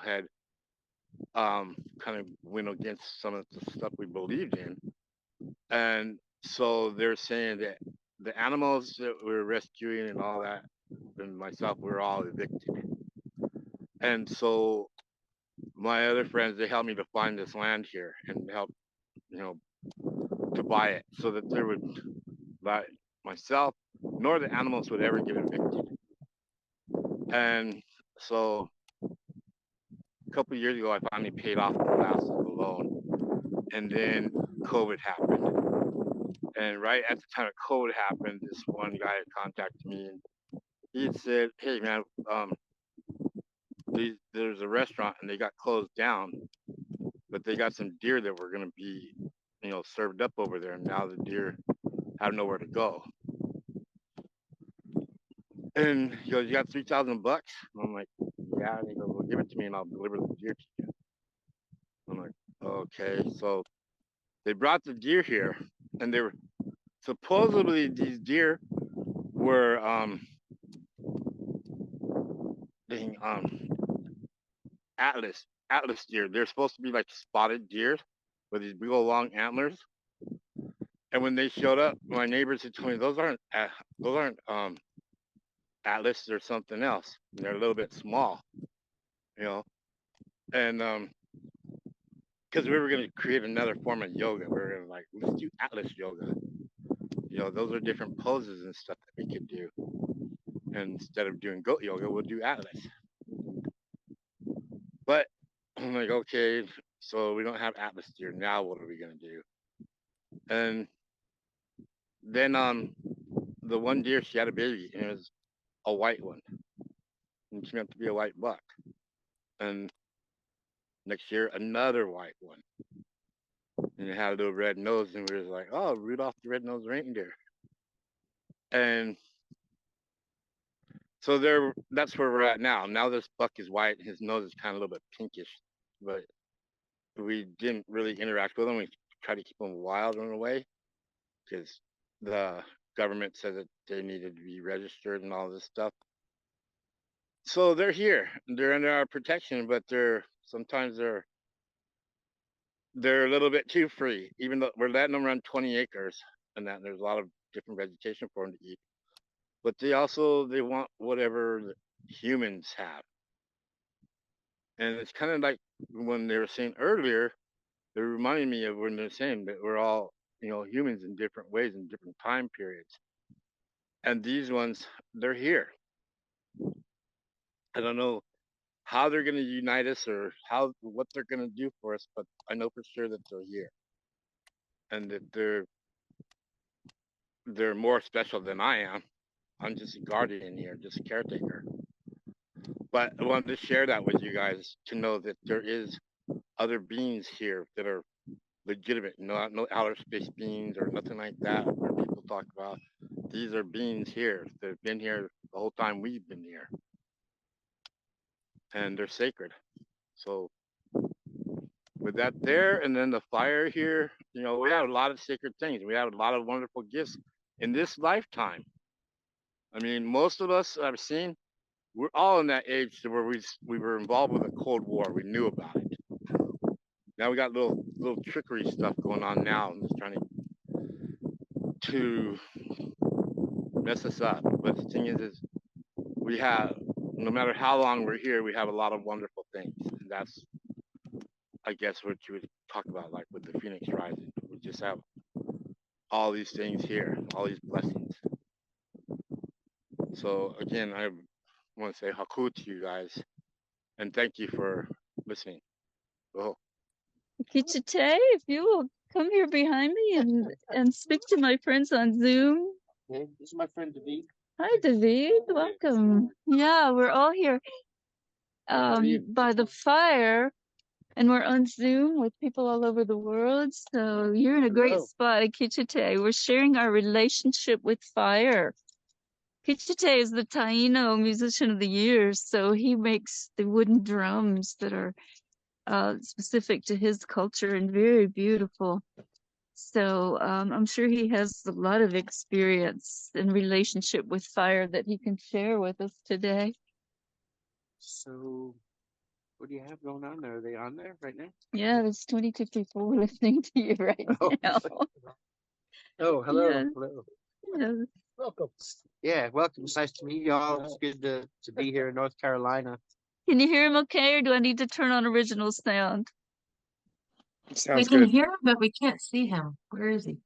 had kind of went against some of the stuff we believed in. And so they're saying that the animals that we're rescuing and all that, and myself, we're all evicted. And so my other friends, they helped me to find this land here and help, to buy it, so that there would, by myself nor the animals would ever get evicted. And so a couple of years ago, I finally paid off the last of the loan, and then COVID happened. And right at the time of COVID happened, this one guy had contacted me, and he had said, "Hey man, there's a restaurant and they got closed down, but they got some deer that were gonna be, served up over there, and now the deer have nowhere to go." And he goes, "You got $3,000?" I'm like, "Yeah." And he goes, "Well, give it to me and I'll deliver the deer to you." I'm like, "Okay." So they brought the deer here, and they were supposedly, these deer were being atlas deer. They're supposed to be like spotted deer with these big old long antlers. And when they showed up, my neighbors had told me those aren't atlas or something else. They're a little bit small, you know. And because we were going to create another form of yoga, we were going to like, let's do atlas yoga. You know, those are different poses and stuff that we could do. And instead of doing goat yoga, we'll do atlas. But I'm like, okay, so we don't have atlas deer. Now what are we going to do? And then the one deer, she had a baby, and it was a white one. And she meant to be a white buck. And next year, another white one. And it had a little red nose, and we were like, oh, Rudolph the Red-Nosed Reindeer. And so that's where we're at now. Now this buck is white, and his nose is kind of a little bit pinkish, but we didn't really interact with him. We tried to keep him wild in a way because the government said that they needed to be registered and all this stuff. So they're here. They're under our protection, but sometimes they're a little bit too free. Even though we're letting them run 20 acres, and there's a lot of different vegetation for them to eat. But they want whatever humans have. And it's kind of like when they were saying earlier, they reminded me of when they're saying that we're all, humans in different ways in different time periods. And these ones, they're here. I don't know how they're going to unite us or what they're going to do for us, but I know for sure that they're here and that they're more special than I am. I'm just a guardian here, just a caretaker. But I wanted to share that with you guys to know that there is other beings here that are legitimate, no outer space beings or nothing like that where people talk about. These are beings here that have been here the whole time we've been here. And they're sacred. So with that there, and then the fire here, we have a lot of sacred things. We have a lot of wonderful gifts in this lifetime. I mean, most of us I've seen, we're all in that age where we were involved with the Cold War. We knew about it. Now we got little trickery stuff going on now, and just trying to mess us up. But the thing is we have, no matter how long we're here, we have a lot of wonderful things, and that's, I guess, what you would talk about, like with the Phoenix Rising. We just have all these things here, all these blessings. So again, I want to say haku to you guys, and thank you for listening. Oh. Kichite, if you will come here behind me and speak to my friends on Zoom. Okay, this is my friend David. Hi, David. Welcome. Yeah, we're all here by the fire, and we're on Zoom with people all over the world. So you're in a great spot at Kichite. We're sharing our relationship with fire. Kichite is the Taino Musician of the Year, so he makes the wooden drums that are specific to his culture and very beautiful. So I'm sure he has a lot of experience in relationship with fire that he can share with us today. So what do you have going on there? Are they on there right now? Yeah, there's 22 people listening to you right now. Oh, hello. Yeah. Hello. Yeah. Welcome. Yeah, welcome. It's nice to meet you all. It's good to be here in North Carolina. Can you hear him okay, or do I need to turn on original sound? Sounds we can good. hear him, but we can't see him. Where is he?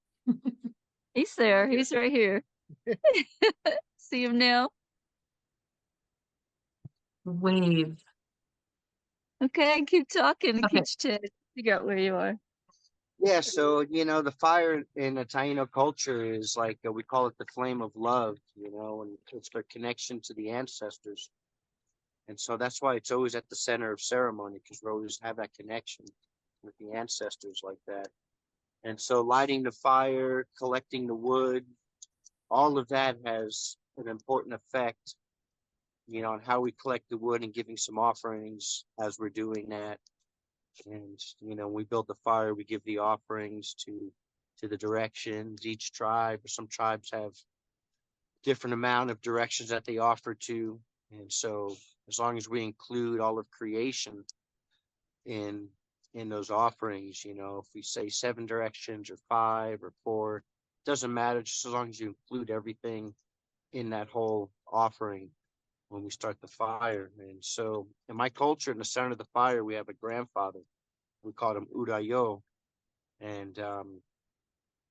He's there. He's right here. See him now? Wave. Okay, keep talking. Okay. Keep figure out where you are. Yeah, so the fire in the Taino culture is like we call it the flame of love, and it's their connection to the ancestors. And so that's why it's always at the center of ceremony, because we always have that connection with the ancestors like that. And so lighting the fire, collecting the wood, all of that has an important effect, on how we collect the wood and giving some offerings as we're doing that. And, we build the fire, we give the offerings to the directions. Each tribe, or some tribes have different amount of directions that they offer to. And so as long as we include all of creation in those offerings, if we say 7 directions or 5 or 4, doesn't matter just as long as you include everything in that whole offering when we start the fire. And so in my culture, in the center of the fire, we have a grandfather. We call him Urayo. And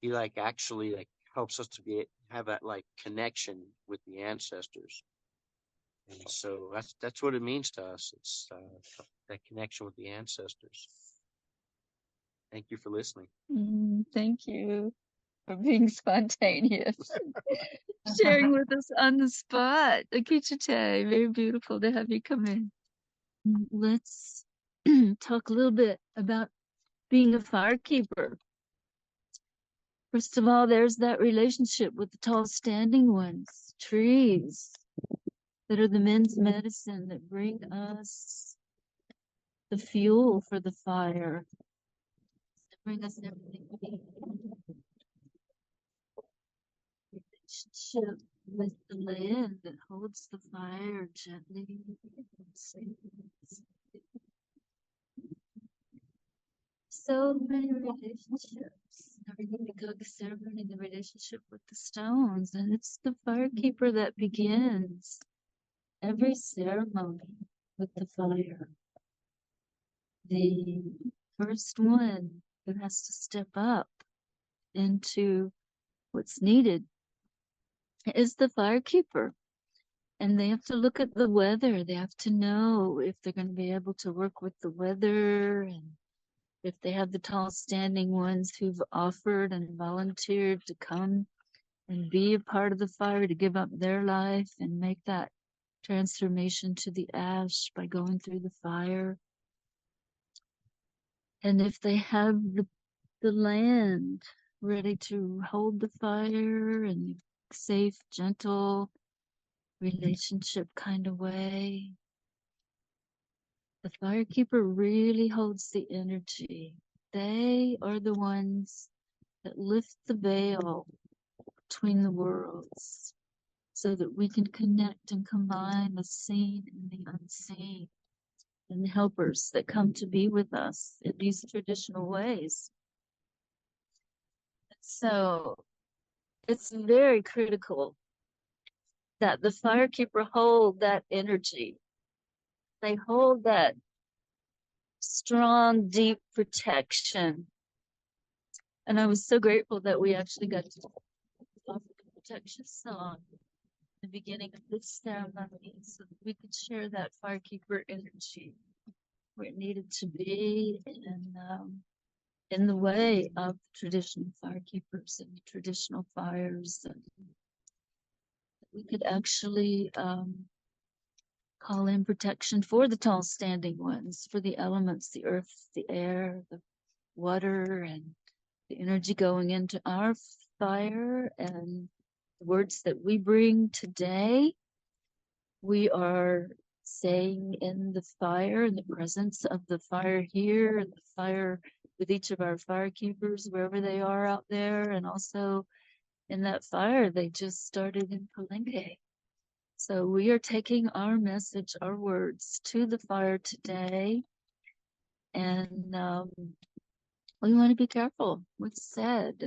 he like actually like helps us to be have that like connection with the ancestors. And so that's what it means to us. It's that connection with the ancestors. Thank you for listening. Thank you for being spontaneous, sharing with us on the spot. Akichite, very beautiful to have you come in. Let's talk a little bit about being a firekeeper. First of all, there's that relationship with the tall standing ones, trees that are the men's medicine that bring us the fuel for the fire, that bring us everything we need. Relationship with the land that holds the fire gently and safely. So many relationships. Everything becomes a ceremony, the relationship with the stones, and it's the firekeeper that begins every ceremony with the fire. The first one who has to step up into what's needed is the firekeeper. And they have to look at the weather. They have to know if they're going to be able to work with the weather, and if they have the tall standing ones who've offered and volunteered to come and be a part of the fire, to give up their life and make that transformation to the ash by going through the fire. And if they have the land ready to hold the fire in a safe, gentle, relationship kind of way, the firekeeper really holds the energy. They are the ones that lift the veil between the worlds so that we can connect and combine the seen and the unseen, and the helpers that come to be with us in these traditional ways. So it's very critical that the firekeeper hold that energy. They hold that strong, deep protection. And I was so grateful that we actually got to offer the protection song at the beginning of this ceremony so that we could share that firekeeper energy where it needed to be, in the way of traditional firekeepers and traditional fires. And we could actually call in protection for the tall standing ones, for the elements, the earth, the air, the water, and the energy going into our fire, and the words that we bring today. We are saying in the fire, in the presence of the fire here, and the fire with each of our firekeepers, wherever they are out there, and also in that fire they just started in Palenque. So we are taking our message, our words to the fire today, and we want to be careful what's said,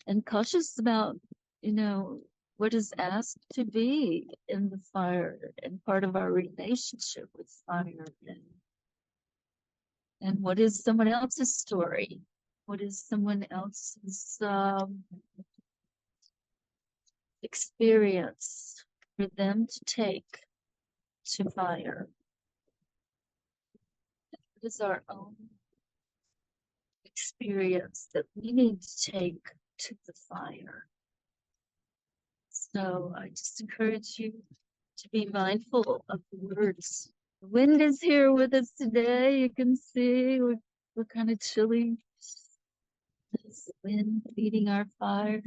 and cautious about, what is asked to be in the fire and part of our relationship with fire, and what is someone else's story, what is someone else's experience for them to take to fire. What is our own experience that we need to take to the fire? So I just encourage you to be mindful of the words. The wind is here with us today. You can see we're kind of chilly. This wind feeding our fire,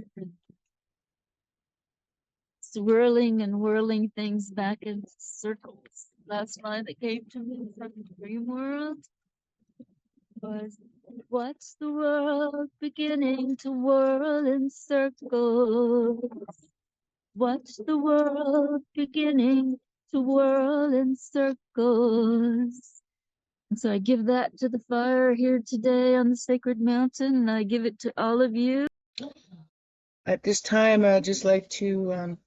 swirling and whirling things back into circles. Last line that came to me from the dream world was, "Watch the world beginning to whirl in circles. Watch the world beginning to whirl in circles." And so I give that to the fire here today on the sacred mountain, and I give it to all of you. At this time, I'd just like to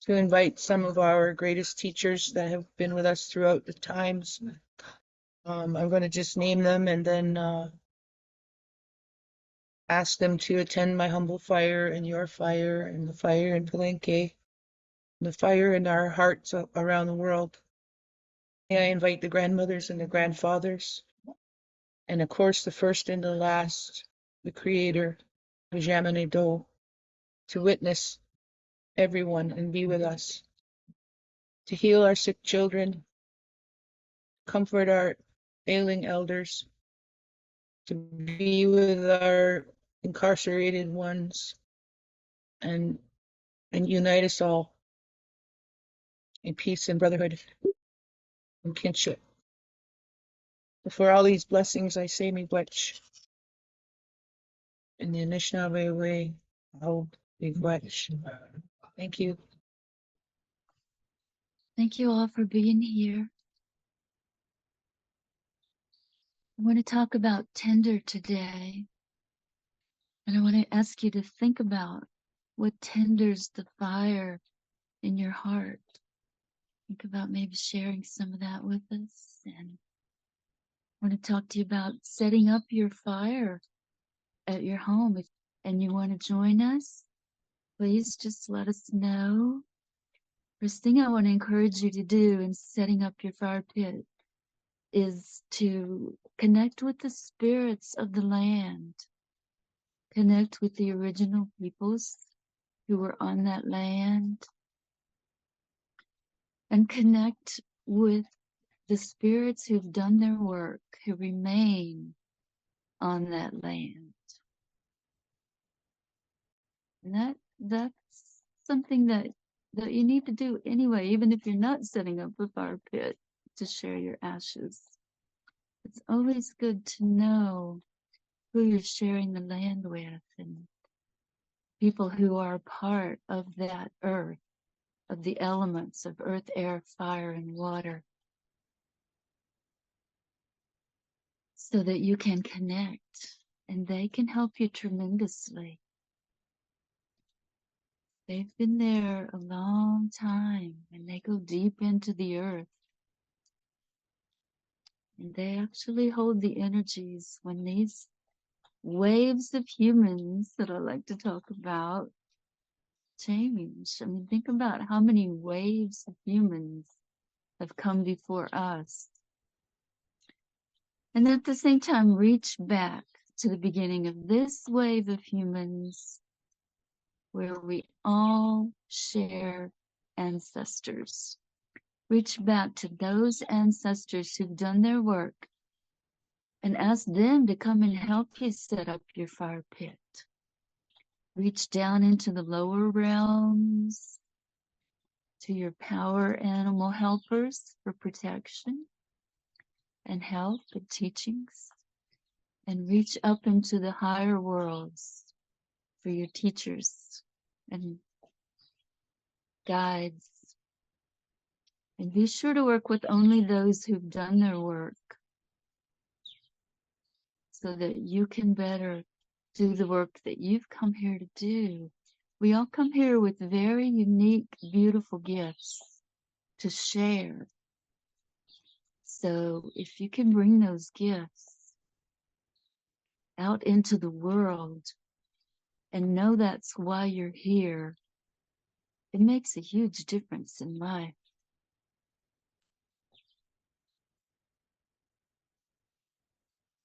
invite some of our greatest teachers that have been with us throughout the times. I'm going to just name them and then ask them to attend my humble fire and your fire and the fire in Palenque, the fire in our hearts around the world. May I invite the grandmothers and the grandfathers, and of course the first and the last, the Creator, Vijamane Do, to witness everyone and be with us, to heal our sick children, comfort our ailing elders, to be with our incarcerated ones, and unite us all in peace and brotherhood and kinship. For all these blessings, I say miigwech. In the Anishinaabe way, I'll miigwech. Thank you. Thank you all for being here. I want to talk about tender today. And I want to ask you to think about what tenders the fire in your heart. Think about maybe sharing some of that with us. And I want to talk to you about setting up your fire at your home. And you want to join us, please just let us know. First thing I want to encourage you to do in setting up your fire pit is to connect with the spirits of the land. Connect with the original peoples who were on that land. And connect with the spirits who've done their work, who remain on that land. And that's something that you need to do anyway, even if you're not setting up a fire pit to share your ashes. It's always good to know who you're sharing the land with and people who are part of that earth, of the elements of earth, air, fire, and water, so that you can connect and they can help you tremendously. They've been there a long time and they go deep into the earth. And they actually hold the energies when these waves of humans that I like to talk about change. I mean, think about how many waves of humans have come before us. And at the same time, reach back to the beginning of this wave of humans where we all share ancestors. Reach back to those ancestors who've done their work and ask them to come and help you set up your fire pit. Reach down into the lower realms to your power animal helpers for protection and help and teachings, and reach up into the higher worlds for your teachers and guides. And be sure to work with only those who've done their work so that you can better do the work that you've come here to do. We all come here with very unique, beautiful gifts to share. So if you can bring those gifts out into the world and know that's why you're here, it makes a huge difference in life.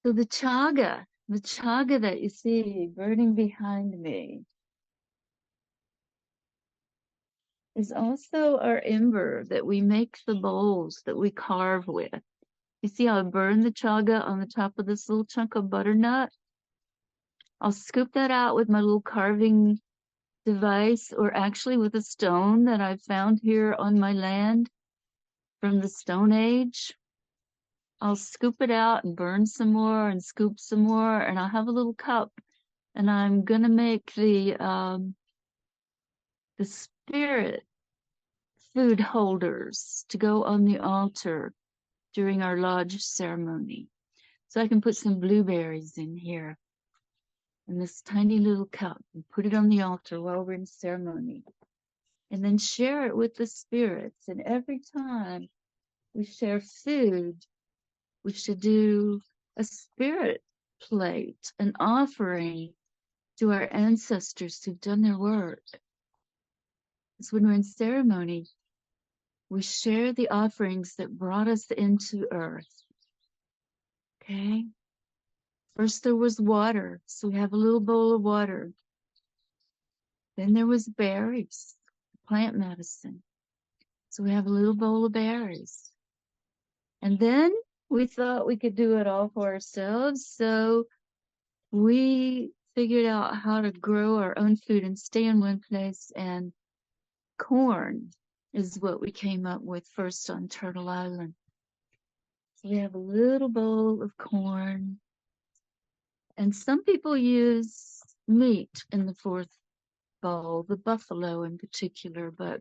So the chaga that you see burning behind me is also our ember that we make the bowls that we carve with. You see how I burn the chaga on the top of this little chunk of butternut? I'll scoop that out with my little carving device, or actually with a stone that I found here on my land from the Stone Age. I'll scoop it out and burn some more and scoop some more, and I'll have a little cup, and I'm gonna make the spirit food holders to go on the altar during our lodge ceremony. So I can put some blueberries in here. in this tiny little cup and put it on the altar while we're in ceremony. And then share it with the spirits. And every time we share food, we should do a spirit plate, an offering to our ancestors who've done their work. Because when we're in ceremony, we share the offerings that brought us into earth. Okay? First there was water, so we have a little bowl of water. Then there was berries, plant medicine. So we have a little bowl of berries. And then we thought we could do it all for ourselves, so we figured out how to grow our own food and stay in one place, and corn is what we came up with first on Turtle Island. So we have a little bowl of corn, and some people use meat in the fourth bowl, the buffalo in particular, but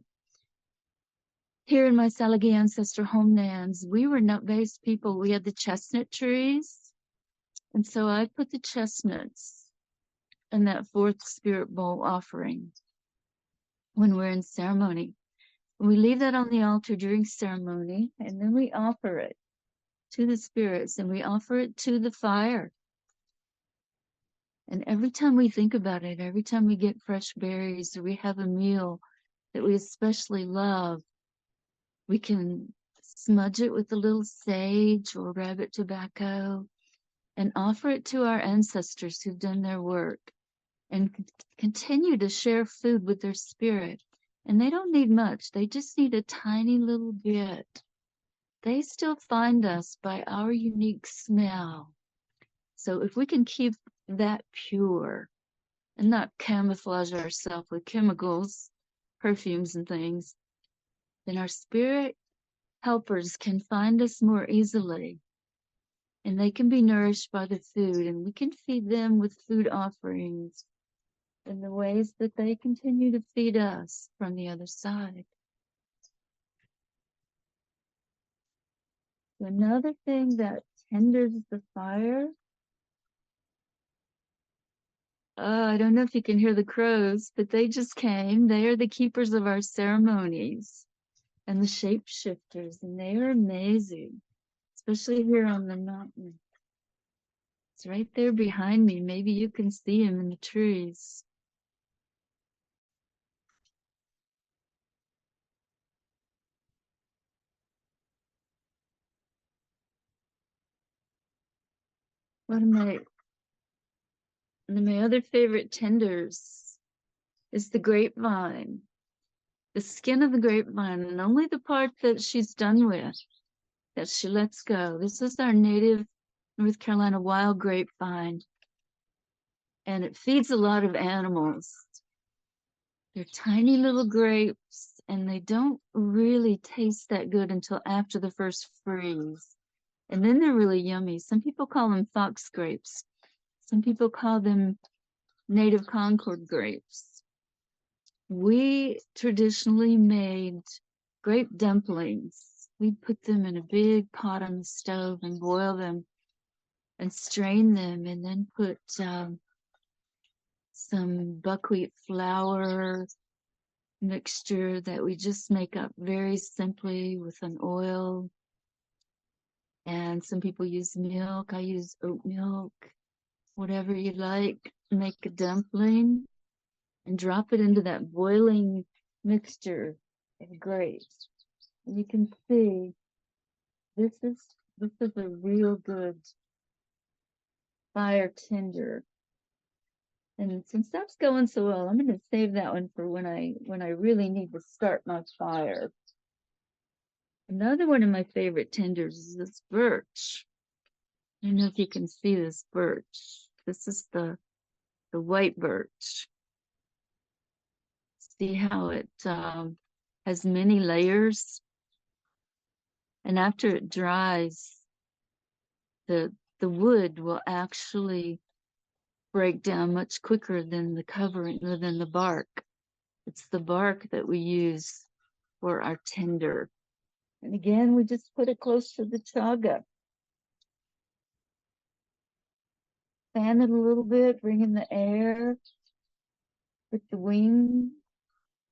here in my Salagi ancestor homelands, we were nut-based people. We had the chestnut trees, and so I put the chestnuts in that fourth spirit bowl offering when we're in ceremony. We leave that on the altar during ceremony, and then we offer it to the spirits, and we offer it to the fire. And every time we think about it, every time we get fresh berries or we have a meal that we especially love, we can smudge it with a little sage or rabbit tobacco and offer it to our ancestors who've done their work, and continue to share food with their spirit. And they don't need much. They just need a tiny little bit. They still find us by our unique smell. So if we can keep that pure and not camouflage ourselves with chemicals, perfumes and things, then our spirit helpers can find us more easily. And they can be nourished by the food, and we can feed them with food offerings in the ways that they continue to feed us from the other side. Another thing that tenders the fire, I don't know if you can hear the crows, but they just came. They are the keepers of our ceremonies and the shapeshifters, and they are amazing, especially here on the mountain. It's right there behind me. Maybe you can see him in the trees. One of my other favorite tenders is the grapevine. The skin of the grapevine, and only the part that she's done with, that she lets go. This is our native North Carolina wild grapevine, and it feeds a lot of animals. They're tiny little grapes, and they don't really taste that good until after the first freeze. And then they're really yummy. Some people call them fox grapes. Some people call them native Concord grapes. We traditionally made grape dumplings. We'd put them in a big pot on the stove and boil them and strain them, and then put some buckwheat flour mixture that we just make up very simply with an oil. And some people use milk. I use oat milk, whatever you like. Make a dumpling and drop it into that boiling mixture of grapes. And you can see this is a real good fire tinder. And since that's going so well, I'm going to save that one for when I really need to start my fire. Another one of my favorite tenders is this birch. I don't know if you can see this birch. This is the white birch. See how it has many layers? And after it dries, the wood will actually break down much quicker than the covering, than the bark. It's the bark that we use for our tinder. And again, we just put it close to the chaga. fan it a little bit, bring in the air with the wing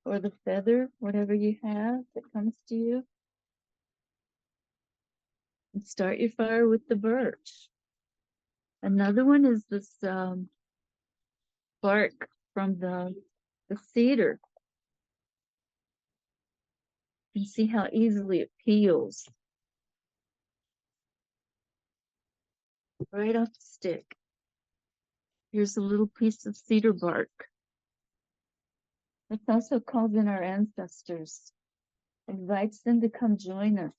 or the feather, whatever you have that comes to you. And start your fire with the birch. Another one is this bark from the cedar. You can see how easily it peels right off the stick. Here's a little piece of cedar bark. It's also called in our ancestors. Invites them to come join us.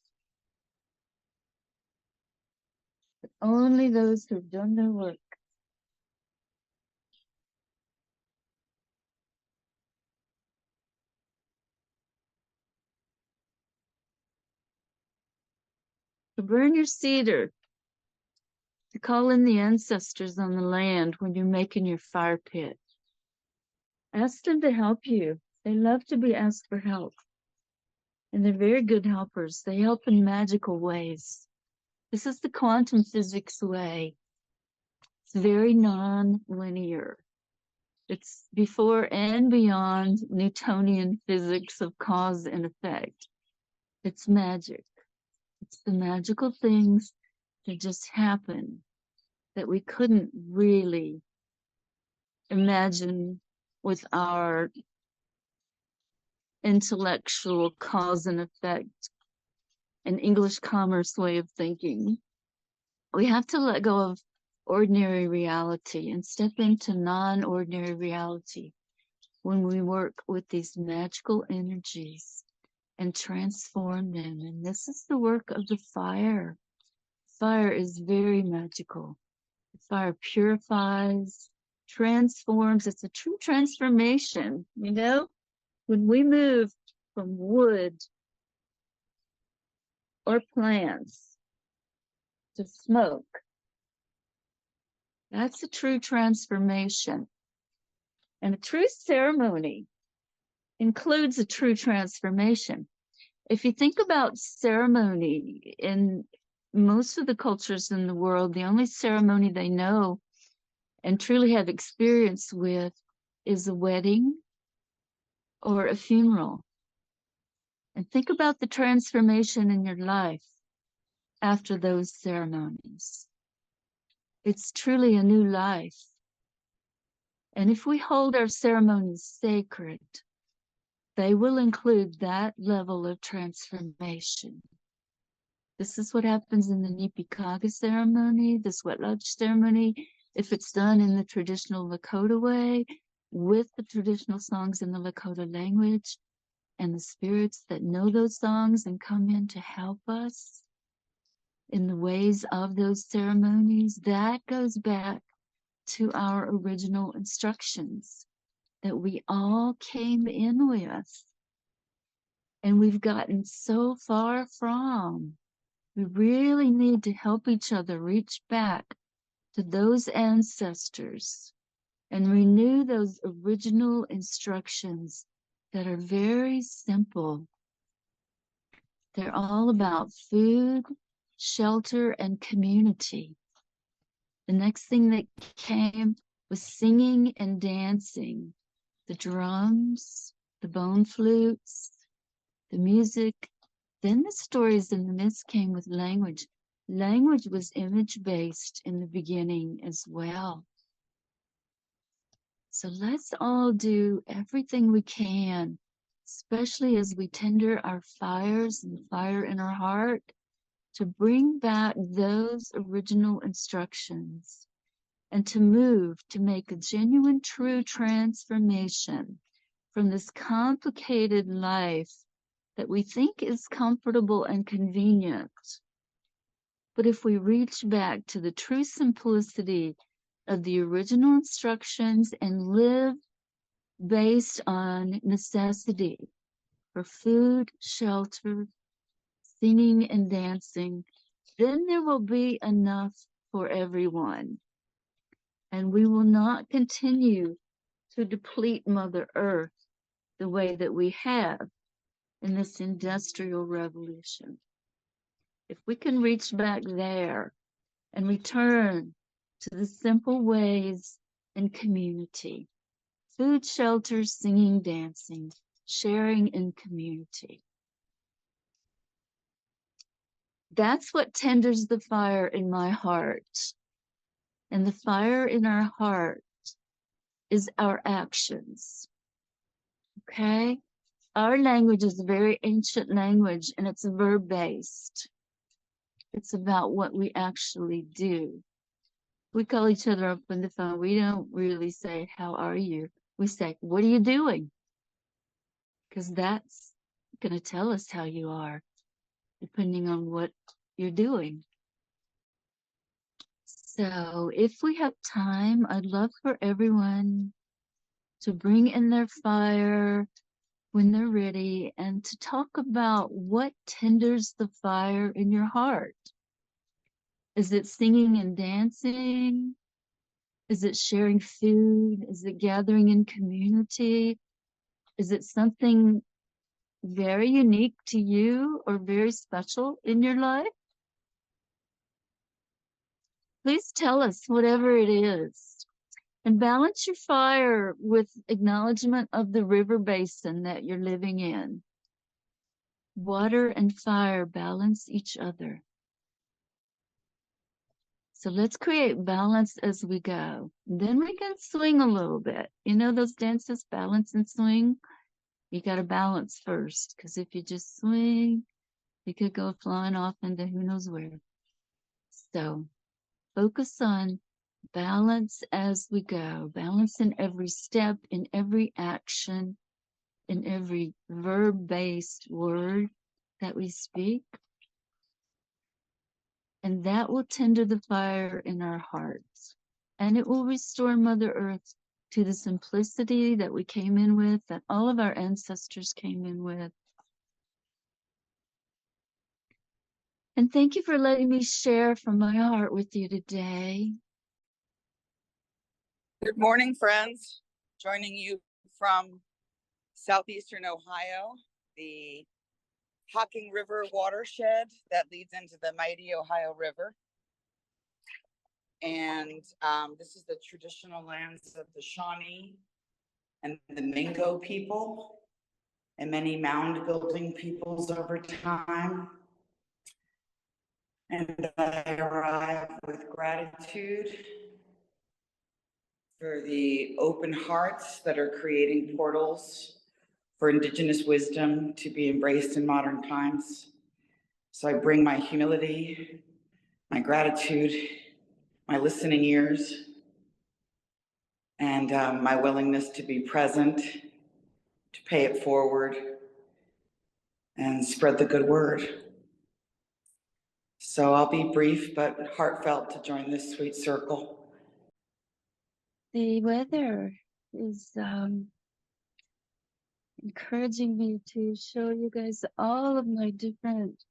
But only those who've done their work. To burn your cedar, to call in the ancestors on the land when you're making your fire pit. Ask them to help you. They love to be asked for help. And they're very good helpers. They help in magical ways. This is the quantum physics way. It's very non-linear. It's before and beyond Newtonian physics of cause and effect. It's magic. It's the magical things that just happen that we couldn't really imagine with our intellectual cause and effect and English commerce way of thinking. We have to let go of ordinary reality and step into non-ordinary reality when we work with these magical energies and transform them. And this is the work of the fire. Fire is very magical. The fire purifies, transforms. It's a true transformation, you know? When we move from wood or plants to smoke, that's a true transformation. And a true ceremony includes a true transformation. If you think about ceremony in most of the cultures in the world, the only ceremony they know and truly have experience with is a wedding or a funeral. And think about the transformation in your life after those ceremonies. It's truly a new life. And if we hold our ceremonies sacred, they will include that level of transformation. This is what happens in the Nipikaga ceremony, the sweat lodge ceremony. If it's done in the traditional Lakota way, with the traditional songs in the Lakota language, and the spirits that know those songs and come in to help us in the ways of those ceremonies, that goes back to our original instructions that we all came in with and we've gotten so far from. We really need to help each other reach back to those ancestors and renew those original instructions that are very simple. They're all about food, shelter, and community. The next thing that came was singing and dancing. The drums, the bone flutes, the music. Then the stories and the myths came with language. Language was image-based in the beginning as well. So let's all do everything we can, especially as we tender our fires and the fire in our heart, to bring back those original instructions and to move to make a genuine, true transformation from this complicated life that we think is comfortable and convenient. But if we reach back to the true simplicity of the original instructions and live based on necessity for food, shelter, singing, and dancing, then there will be enough for everyone. And we will not continue to deplete Mother Earth the way that we have in this industrial revolution. If we can reach back there and return to the simple ways in community. Food, shelter, singing, dancing, sharing in community. That's what tenders the fire in my heart. And the fire in our heart is our actions. Okay? Our language is a very ancient language and it's verb based. It's about what we actually do. We call each other up on the phone. We don't really say, "How are you?" We say, "What are you doing?" Because that's going to tell us how you are, depending on what you're doing. So if we have time, I'd love for everyone to bring in their fire when they're ready and to talk about what tenders the fire in your heart. Is it singing and dancing? Is it sharing food? Is it gathering in community? Is it something very unique to you or very special in your life? Please tell us whatever it is. And balance your fire with acknowledgement of the river basin that you're living in. Water and fire balance each other. So let's create balance as we go. Then we can swing a little bit. You know those dances, balance and swing? You got to balance first, because if you just swing, you could go flying off into who knows where. So focus on balance as we go. Balance in every step, in every action, in every verb-based word that we speak. And that will tender the fire in our hearts. And it will restore Mother Earth to the simplicity that we came in with, that all of our ancestors came in with. And thank you for letting me share from my heart with you today. Good morning, friends. Joining you from southeastern Ohio, the Hocking River watershed that leads into the mighty Ohio River. And this is the traditional lands of the Shawnee and the Mingo people and many mound building peoples over time. And I arrive with gratitude for the open hearts that are creating portals for Indigenous wisdom to be embraced in modern times. So I bring my humility, my gratitude, my listening ears, and my willingness to be present, to pay it forward, and spread the good word. So I'll be brief but heartfelt to join this sweet circle. The weather is encouraging me to show you guys all of my different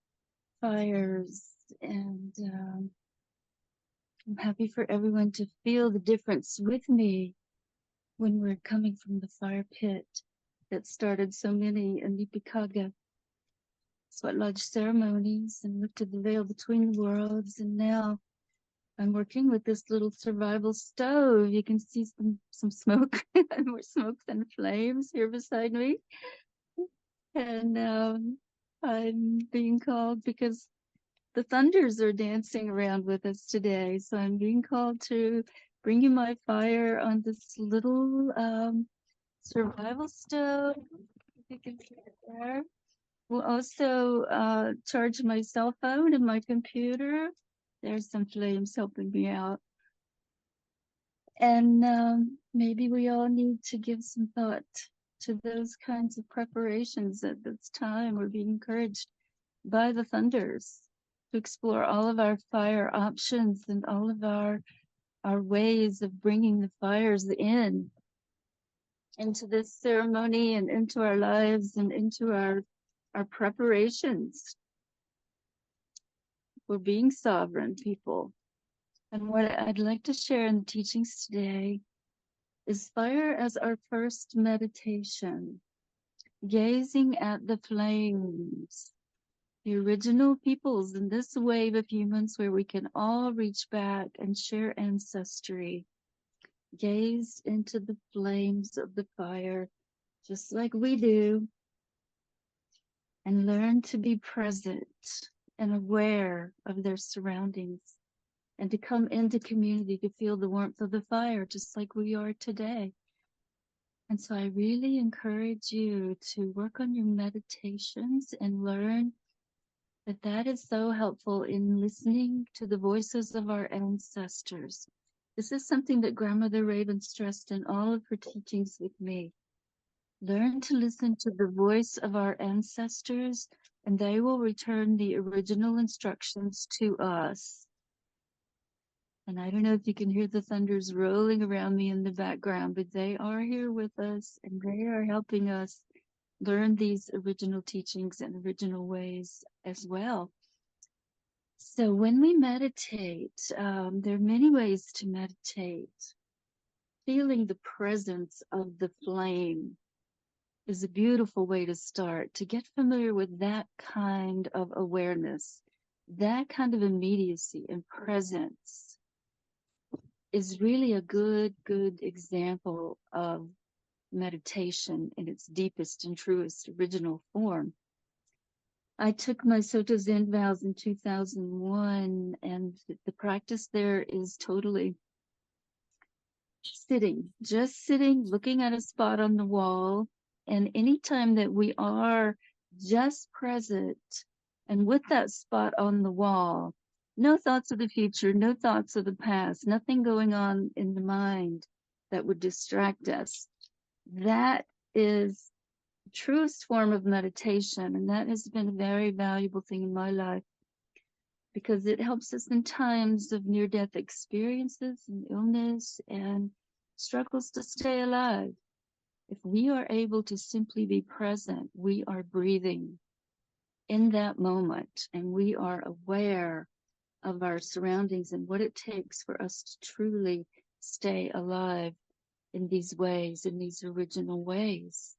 fires, and I'm happy for everyone to feel the difference with me when we're coming from the fire pit that started so many in Lipikaga Sweat Lodge ceremonies and lifted the veil between the worlds. And now I'm working with this little survival stove. You can see some smoke, more smoke than flames here beside me. And I'm being called because the thunders are dancing around with us today. So I'm being called to bring you my fire on this little survival stove. If you can see it there. We'll also charge my cell phone and my computer. There's some flames helping me out. And maybe we all need to give some thought to those kinds of preparations at this time. We're being encouraged by the thunders to explore all of our fire options and all of our ways of bringing the fires into this ceremony and into our lives and into our preparations for being sovereign people. And what I'd like to share in the teachings today is fire as our first meditation, gazing at the flames the original peoples in this wave of humans where we can all reach back and share ancestry, gaze into the flames of the fire, just like we do, and learn to be present and aware of their surroundings, and to come into community to feel the warmth of the fire, just like we are today. And so I really encourage you to work on your meditations and learn that that is so helpful in listening to the voices of our ancestors. This is something that Grandmother Raven stressed in all of her teachings with me. Learn to listen to the voice of our ancestors, and they will return the original instructions to us. And I don't know if you can hear the thunders rolling around me in the background, but they are here with us, and they are helping us learn these original teachings and original ways as well. So when we meditate, there are many ways to meditate. Feeling the presence of the flame is a beautiful way to start, to get familiar with that kind of awareness, that kind of immediacy and presence is really a good example of meditation in its deepest and truest original form. I took my Soto Zen vows in 2001, and the practice there is totally sitting, just sitting, looking at a spot on the wall. And anytime that we are just present and with that spot on the wall, no thoughts of the future, no thoughts of the past, nothing going on in the mind that would distract us. That is the truest form of meditation. And that has been a very valuable thing in my life, because it helps us in times of near-death experiences and illness and struggles to stay alive. If we are able to simply be present, we are breathing in that moment, and we are aware of our surroundings and what it takes for us to truly stay alive in these ways, in these original ways.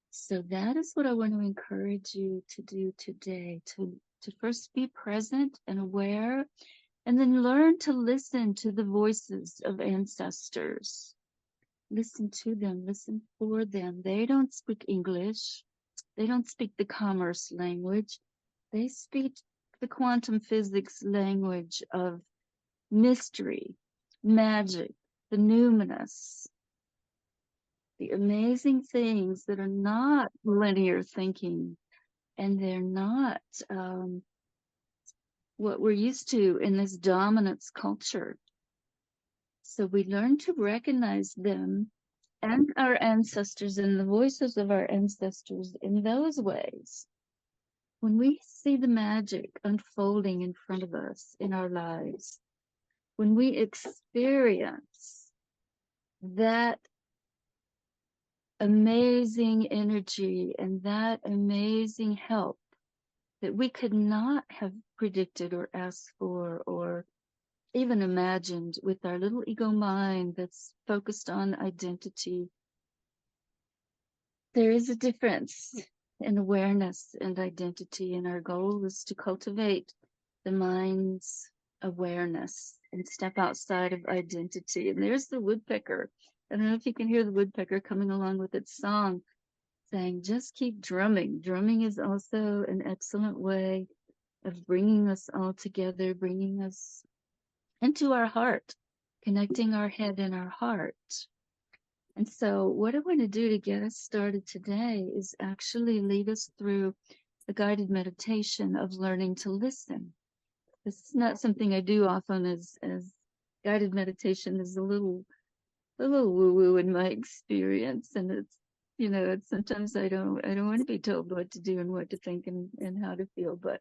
So that is what I want to encourage you to do today, to first be present and aware, and then learn to listen to the voices of ancestors. Listen to them, listen for them. They don't speak English. They don't speak the commerce language. They speak the quantum physics language of mystery, magic, the numinous, the amazing things that are not linear thinking, and they're not what we're used to in this dominance culture. So we learn to recognize them and our ancestors and the voices of our ancestors in those ways. When we see the magic unfolding in front of us in our lives, when we experience that amazing energy and that amazing help that we could not have predicted or asked for or even imagined with our little ego mind that's focused on identity. There is a difference in awareness and identity, and our goal is to cultivate the mind's awareness and step outside of identity. And there's the woodpecker. I don't know if you can hear the woodpecker coming along with its song, saying, just keep drumming. Drumming is also an excellent way of bringing us all together, bringing us into our heart, connecting our head and our heart. And so what I want to do to get us started today is actually lead us through a guided meditation of learning to listen. This is not something I do often, as guided meditation is a little woo-woo in my experience. And it's sometimes I don't want to be told what to do and what to think and how to feel, but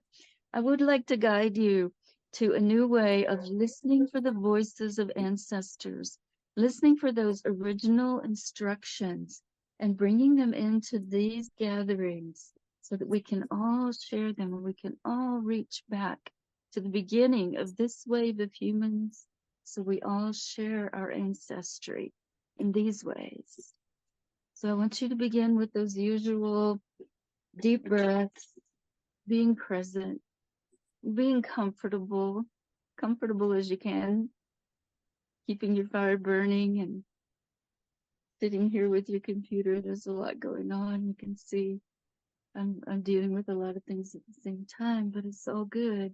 I would like to guide you to a new way of listening for the voices of ancestors, listening for those original instructions and bringing them into these gatherings so that we can all share them and we can all reach back to the beginning of this wave of humans, so we all share our ancestry in these ways. So I want you to begin with those usual deep breaths, being present, being comfortable as you can, keeping your fire burning and sitting here with your computer. There's a lot going on. You can see I'm dealing with a lot of things at the same time, but it's all good.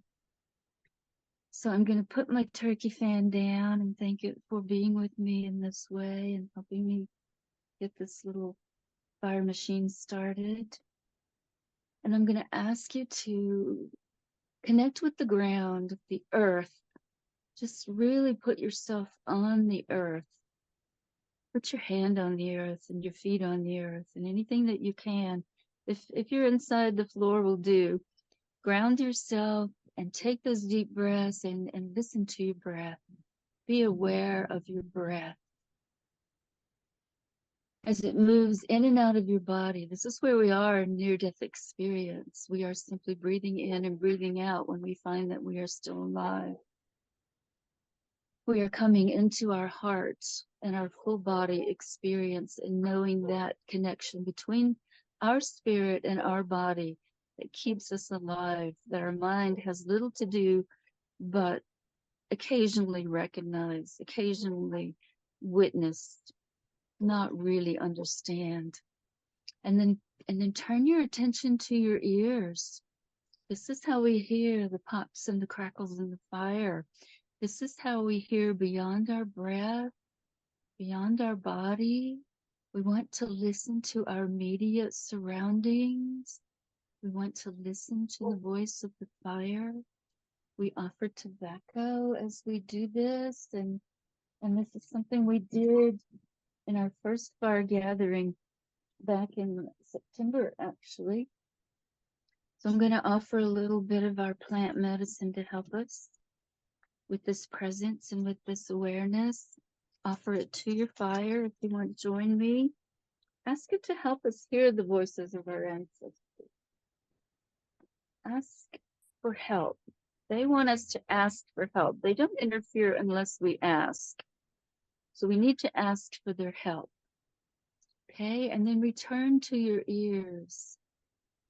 So I'm going to put my turkey fan down and thank it for being with me in this way and helping me get this little fire machine started. And I'm going to ask you to connect with the ground, the earth. Just really put yourself on the earth. Put your hand on the earth and your feet on the earth and anything that you can. If you're inside, the floor will do. Ground yourself and take those deep breaths and listen to your breath. Be aware of your breath as it moves in and out of your body. This is where we are in near-death experience. We are simply breathing in and breathing out when we find that we are still alive. We are coming into our hearts and our full body experience and knowing that connection between our spirit and our body that keeps us alive, that our mind has little to do but occasionally recognize, occasionally witness, not really understand. And then turn your attention to your ears. This is how we hear the pops and the crackles in the fire. This is how we hear beyond our breath, beyond our body. We want to listen to our immediate surroundings. We want to listen to the voice of the fire. We offer tobacco as we do this, and this is something we did in our first fire gathering back in September, actually. So I'm going to offer a little bit of our plant medicine to help us with this presence and with this awareness. Offer it to your fire if you want to join me. Ask it to help us hear the voices of our ancestors. Ask for help. They want us to ask for help. They don't interfere unless we ask. So we need to ask for their help. Okay, and then return to your ears.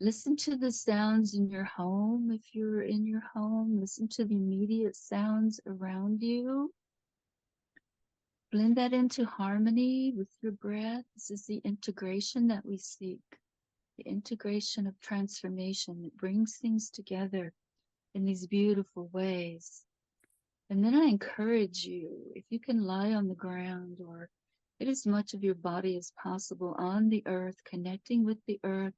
Listen to the sounds in your home. If you're in your home, listen to the immediate sounds around you. Blend that into harmony with your breath. This is the integration that we seek. The integration of transformation that brings things together in these beautiful ways. And then I encourage you, if you can lie on the ground or get as much of your body as possible on the earth, connecting with the earth,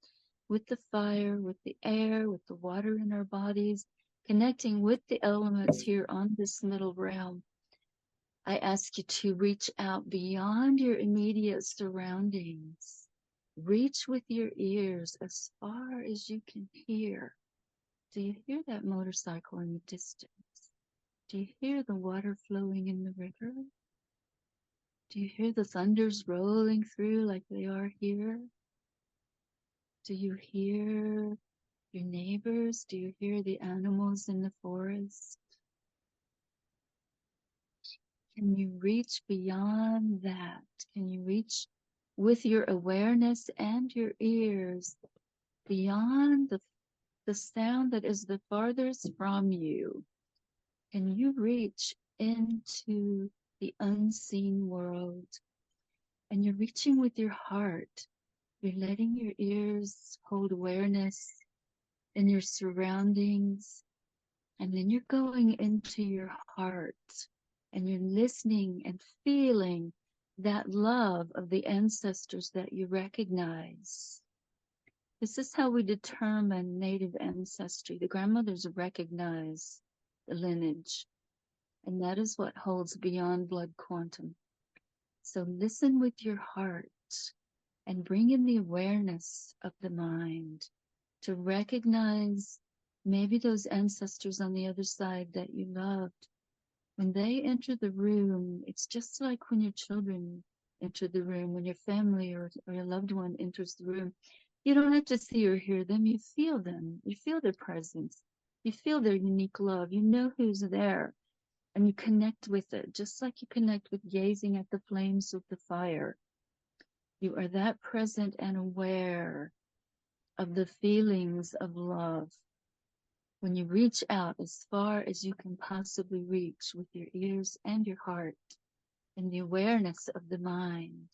with the fire, with the air, with the water in our bodies, connecting with the elements here on this little realm. I ask you to reach out beyond your immediate surroundings. Reach with your ears as far as you can hear. Do you hear that motorcycle in the distance? Do you hear the water flowing in the river? Do you hear the thunders rolling through like they are here? Do you hear your neighbors? Do you hear the animals in the forest? Can you reach beyond that? Can you reach with your awareness and your ears beyond the sound that is the farthest from you? Can you reach into the unseen world? And you're reaching with your heart. You're letting your ears hold awareness in your surroundings. And then you're going into your heart and you're listening and feeling that love of the ancestors that you recognize. This is how we determine native ancestry. The grandmothers recognize the lineage, and that is what holds beyond blood quantum. So listen with your heart and bring in the awareness of the mind to recognize maybe those ancestors on the other side that you loved. When they enter the room, it's just like when your children enter the room, when your family or your loved one enters the room. You don't have to see or hear them. You feel them. You feel their presence. You feel their unique love. You know who's there. And you connect with it, just like you connect with gazing at the flames of the fire. You are that present and aware of the feelings of love when you reach out as far as you can possibly reach with your ears and your heart and the awareness of the mind,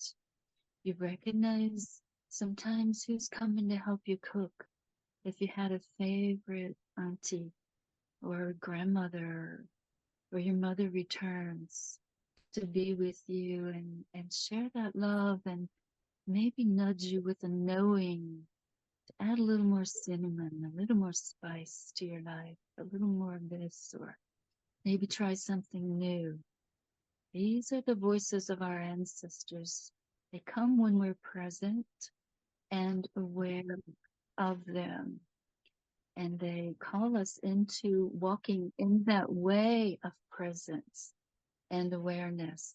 you recognize sometimes who's coming to help you cook. If you had a favorite auntie or grandmother, or your mother returns to be with you and share that love and maybe nudge you with a knowing to add a little more cinnamon, a little more spice to your life, a little more of this, or maybe try something new. These are the voices of our ancestors. They come when we're present and aware of them. And they call us into walking in that way of presence and awareness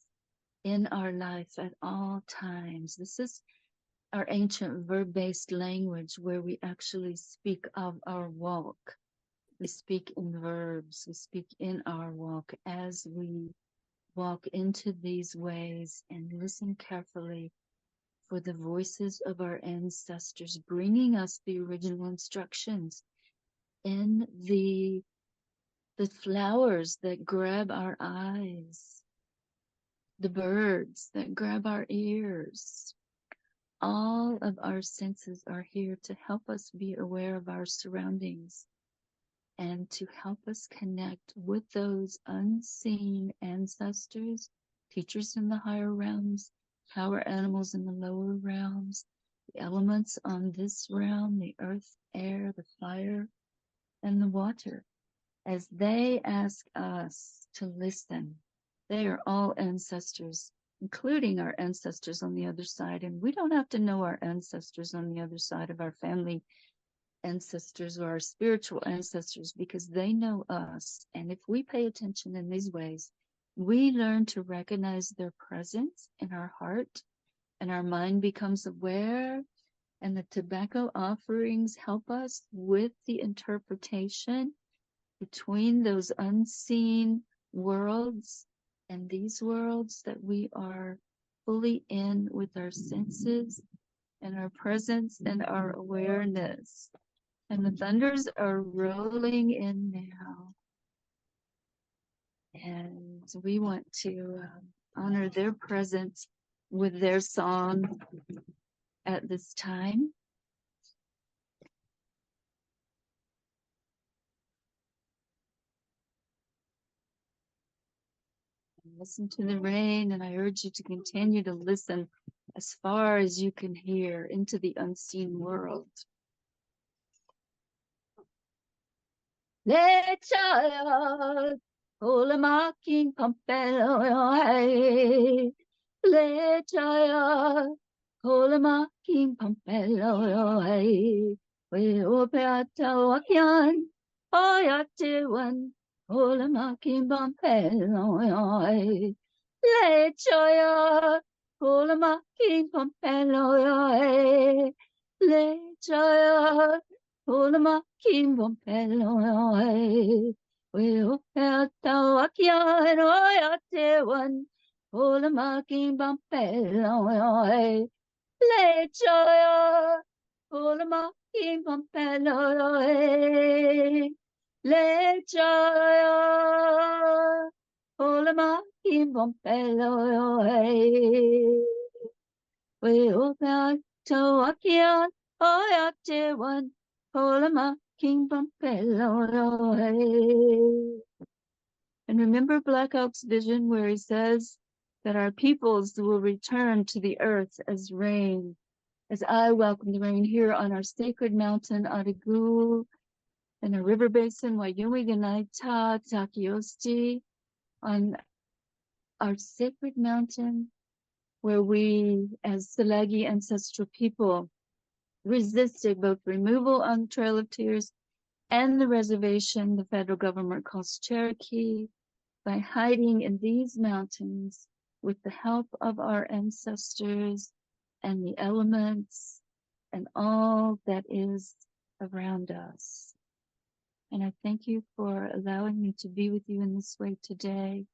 in our life at all times. This is our ancient verb-based language where we actually speak of our walk. We speak in verbs. We speak in our walk as we walk into these ways and listen carefully for the voices of our ancestors bringing us the original instructions in the flowers that grab our eyes, the birds that grab our ears. All of our senses are here to help us be aware of our surroundings and to help us connect with those unseen ancestors, teachers in the higher realms, power animals in the lower realms, the elements on this realm, the earth, air, the fire, and the water. As they ask us to listen, they are all ancestors, including our ancestors on the other side. And we don't have to know our ancestors on the other side of our family ancestors or our spiritual ancestors because they know us. And if we pay attention in these ways, we learn to recognize their presence in our heart and our mind becomes aware. And the tobacco offerings help us with the interpretation between those unseen worlds and these worlds that we are fully in with our senses and our presence and our awareness. And the thunders are rolling in now. And we want to honor their presence with their song at this time. Listen to the rain, and I urge you to continue to listen as far as you can hear into the unseen world. Lechaya, Olamaking Pampelo, Lechaya, Olamaking Pampelo, we opeata wakian, Oyatiwan, Olamaking Pampelo, Lechaya, Olamaking Pampelo, Lechaya. Olama kimbom peloy, we opeltawakian oyatewan. Olama kimbom peloy, lechoya. Olama kimbom peloy, lechoya. Olama kimbom peloy, we opeltawakian oyatewan. Olama King Bumpelo. And remember Black Elk's vision where he says that our peoples will return to the earth as rain, as I welcome the rain here on our sacred mountain, Adigu, in a river basin, Wayumi Ganaita, Takiosti, on our sacred mountain where we, as Selagi ancestral people, resisted both removal on the Trail of Tears and the reservation the federal government calls Cherokee by hiding in these mountains with the help of our ancestors and the elements and all that is around us. And I thank you for allowing me to be with you in this way today.